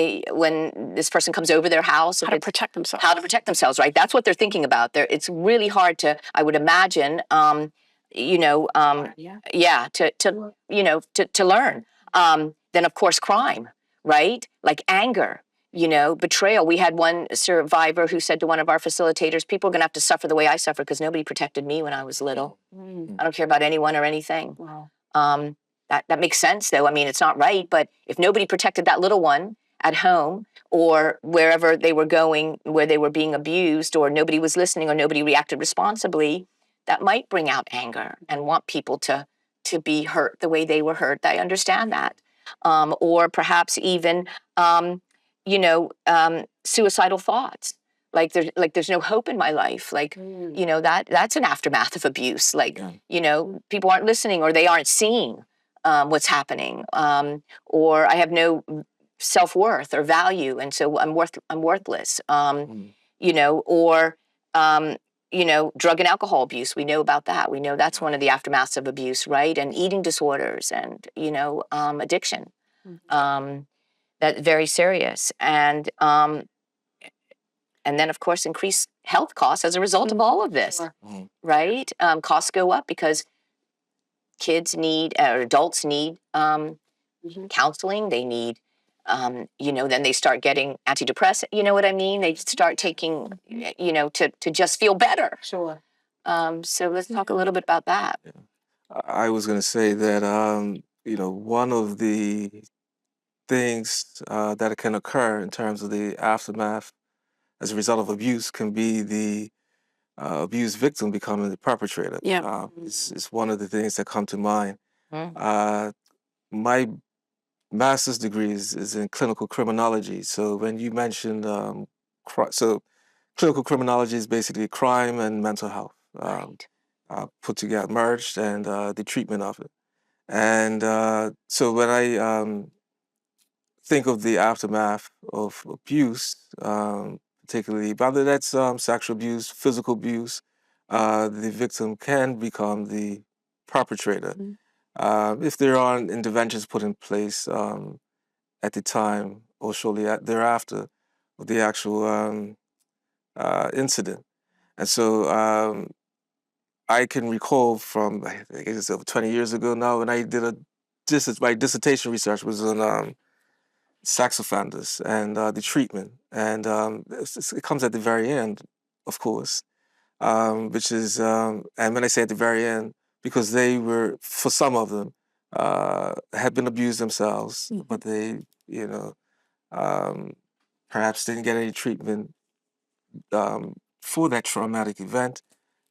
this person comes over their house. How to protect themselves. How to protect themselves, right? That's what they're thinking about. It's really hard to, I would imagine, to learn. Then, of course, crime, right? Like anger, betrayal. We had one survivor who said to one of our facilitators, people are going to have to suffer the way I suffer because nobody protected me when I was little. I don't care about anyone or anything. Wow. That makes sense, though. I mean, it's not right. But if nobody protected that little one at home or wherever they were going, where they were being abused, or nobody was listening or nobody reacted responsibly, that might bring out anger and want people to be hurt the way they were hurt. I understand that. Or perhaps even, suicidal thoughts. Like there's no hope in my life. Like, that's an aftermath of abuse. Like, people aren't listening or they aren't seeing what's happening. Or I have no self-worth or value. And so I'm worthless. Drug and alcohol abuse. We know about that. We know that's one of the aftermaths of abuse, right? And eating disorders and, addiction. That's very serious. And then, of course, increased health costs as a result of all of this, right? Costs go up because kids need, or adults need counseling. They need, then they start getting antidepressant. You know what I mean? They start taking, to just feel better. Sure. So let's talk a little bit about that. I was going to say that, one of the things that can occur in terms of the aftermath as a result of abuse can be the abused victim becoming the perpetrator. Yeah. It's one of the things that come to mind. Mm. My master's degree is in clinical criminology. So when you mentioned, so clinical criminology is basically crime and mental health Right. put together, merged, and the treatment of it. And so when I think of the aftermath of abuse, particularly whether that's sexual abuse, physical abuse, the victim can become the perpetrator. If there aren't interventions put in place at the time or shortly thereafter of the actual incident. And so I can recall from, I think it's over 20 years ago now, when I did my dissertation research was on sex offenders and the treatment. And it comes at the very end, of course, which is, and when I say at the very end, because they were, for some of them, had been abused themselves, but they, perhaps didn't get any treatment for that traumatic event,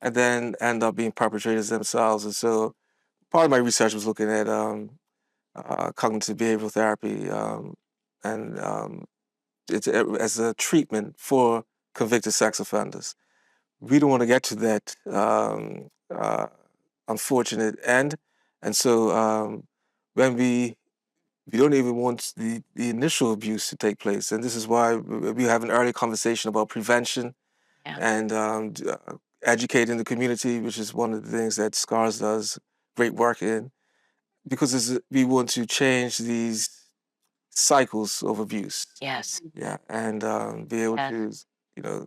and then end up being perpetrators themselves. And so part of my research was looking at cognitive behavioral therapy and as a treatment for convicted sex offenders. We don't want to get to that unfortunate end. And so when we don't even want the initial abuse to take place. And this is why we have an early conversation about prevention and educating the community, which is one of the things that SCARS does great work in, because we want to change these cycles of abuse. Yes. Yeah, and be able Yes. to, you know,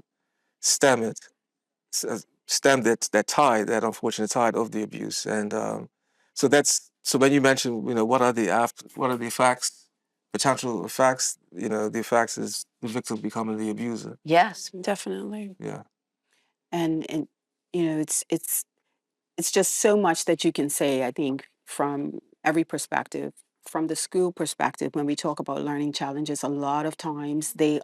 stem it, stem that tide, that unfortunate tide of the abuse. And so when you mention, you know, what are the effects, potential effects, you know, the effects is the victim becoming the abuser. Yes. Definitely. Yeah. And you know, it's just so much that you can say, I think, from every perspective. From the school perspective, when we talk about learning challenges, a lot of times the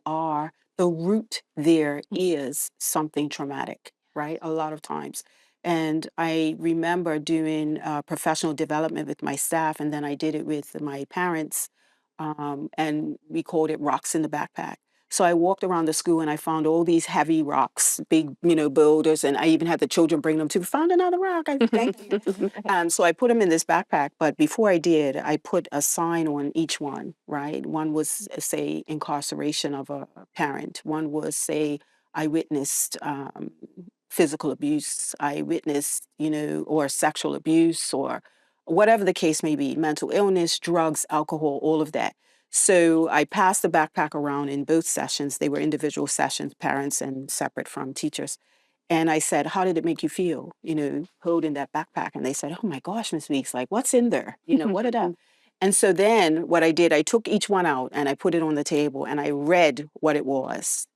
root there is something traumatic, right? A lot of times. And I remember doing professional development with my staff, and then I did it with my parents, and we called it Rocks in the Backpack. So I walked around the school and I found all these heavy rocks, big, boulders, and I even had the children bring them to found another rock. I thank you. So I put them in this backpack. But before I did, I put a sign on each one. Right, one was say incarceration of a parent. One was say I witnessed physical abuse. I witnessed or sexual abuse or whatever the case may be, mental illness, drugs, alcohol, all of that. So I passed the backpack around in both sessions. They were individual sessions, parents and separate from teachers. And I said, how did it make you feel, holding that backpack? And they said, oh my gosh, Miss Weeks, like, what's in there? What did I? And so then what I did, I took each one out and I put it on the table and I read what it was,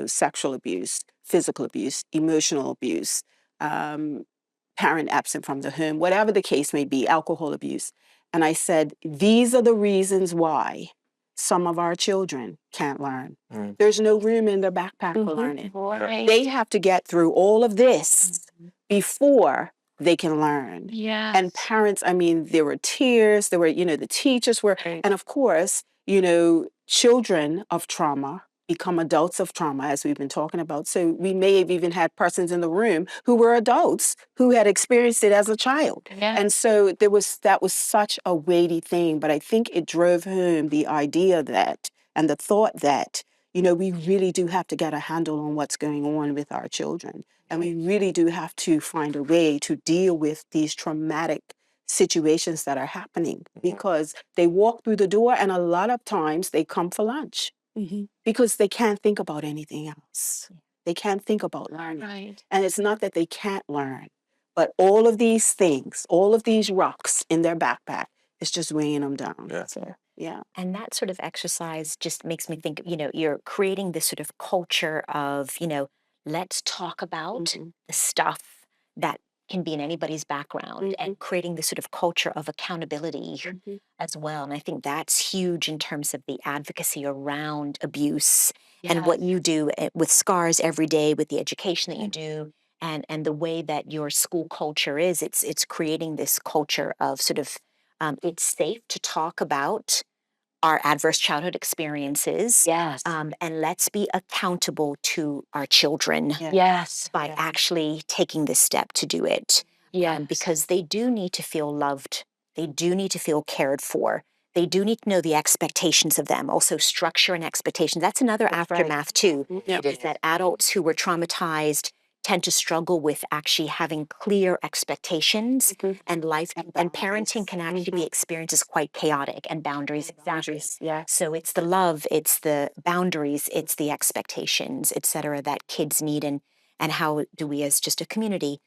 sexual abuse, physical abuse, emotional abuse, parent absent from the home, whatever the case may be, alcohol abuse. And I said, these are the reasons why some of our children can't learn. Mm. There's no room in their backpack for learning. Right. They have to get through all of this before they can learn. Yeah. And parents, I mean, there were tears, there were, the teachers were, Right. and of course, children of trauma become adults of trauma, as we've been talking about. So we may have even had persons in the room who were adults who had experienced it as a child. Yeah. And so that was such a weighty thing. But I think it drove home the idea that, and the thought that, we really do have to get a handle on what's going on with our children. And we really do have to find a way to deal with these traumatic situations that are happening, because they walk through the door and a lot of times they come for lunch because they can't think about anything else. They can't think about learning. Right. And it's not that they can't learn, but all of these things, all of these rocks in their backpack, is just weighing them down. Yeah. So, yeah. And that sort of exercise just makes me think, you're creating this sort of culture of, let's talk about the stuff that can be in anybody's background and creating this sort of culture of accountability as well. And I think that's huge in terms of the advocacy around abuse and what you do with SCARS every day, with the education that you do. And the way that your school culture is, it's creating this culture of sort of, it's safe to talk about our adverse childhood experiences. Yes. And let's be accountable to our children Yes. by actually taking this step to do it. Yes. Because they do need to feel loved. They do need to feel cared for. They do need to know the expectations of them. Also, structure and expectations. That's another aftermath too. It Is that adults who were traumatized tend to struggle with actually having clear expectations, and life and parenting can actually be experienced as quite chaotic, and boundaries. Exactly. Yeah. So it's the love, it's the boundaries, it's the expectations, et cetera, that kids need. And how do we as just a community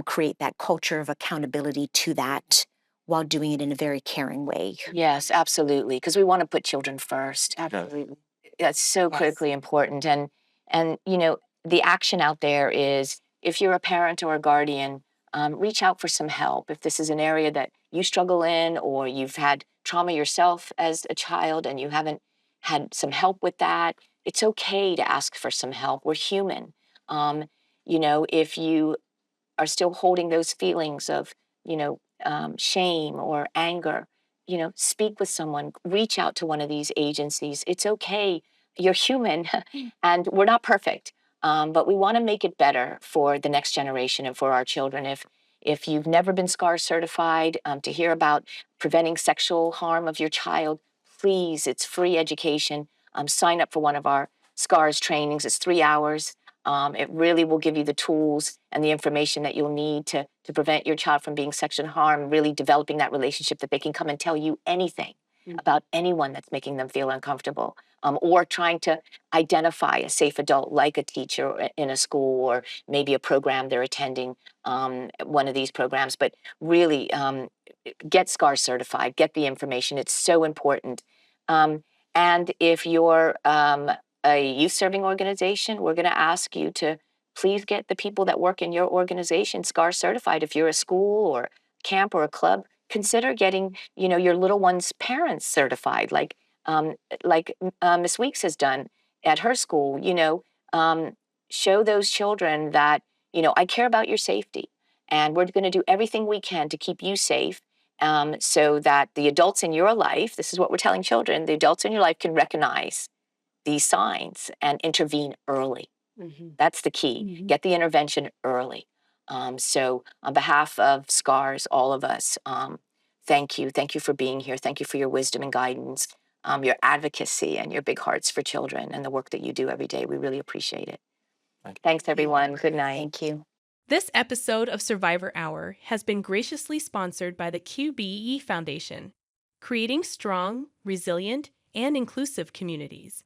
create that culture of accountability to that while doing it in a very caring way? Yes, absolutely. Because we want to put children first. Absolutely. That's so critically important. And the action out there is, if you're a parent or a guardian, reach out for some help. If this is an area that you struggle in, or you've had trauma yourself as a child and you haven't had some help with that, it's okay to ask for some help. We're human. If you are still holding those feelings of, shame or anger, speak with someone, reach out to one of these agencies. It's okay. You're human and we're not perfect. But we want to make it better for the next generation and for our children. If you've never been SCAR certified, to hear about preventing sexual harm of your child, please, it's free education. Sign up for one of our SCARS trainings. It's 3 hours. It really will give you the tools and the information that you'll need to prevent your child from being sexually harmed, really developing that relationship that they can come and tell you anything. about anyone that's making them feel uncomfortable, or trying to identify a safe adult like a teacher in a school or maybe a program they're attending, one of these programs. But really, get SCAR certified, get the information. It's so important. And if you're a youth serving organization, we're going to ask you to please get the people that work in your organization SCAR certified. If you're a school or camp or a club, consider getting your little one's parents certified, like Miss Weeks has done at her school. Show those children that I care about your safety, and we're going to do everything we can to keep you safe, so that the adults in your life, this is what we're telling children, the adults in your life can recognize these signs and intervene early. That's the key. Get the intervention early. So on behalf of SCARS, all of us, thank you. Thank you for being here. Thank you for your wisdom and guidance, your advocacy, and your big hearts for children and the work that you do every day. We really appreciate it. Thanks, everyone. Good night. Thank you. This episode of Survivor Hour has been graciously sponsored by the QBE Foundation, creating strong, resilient, and inclusive communities.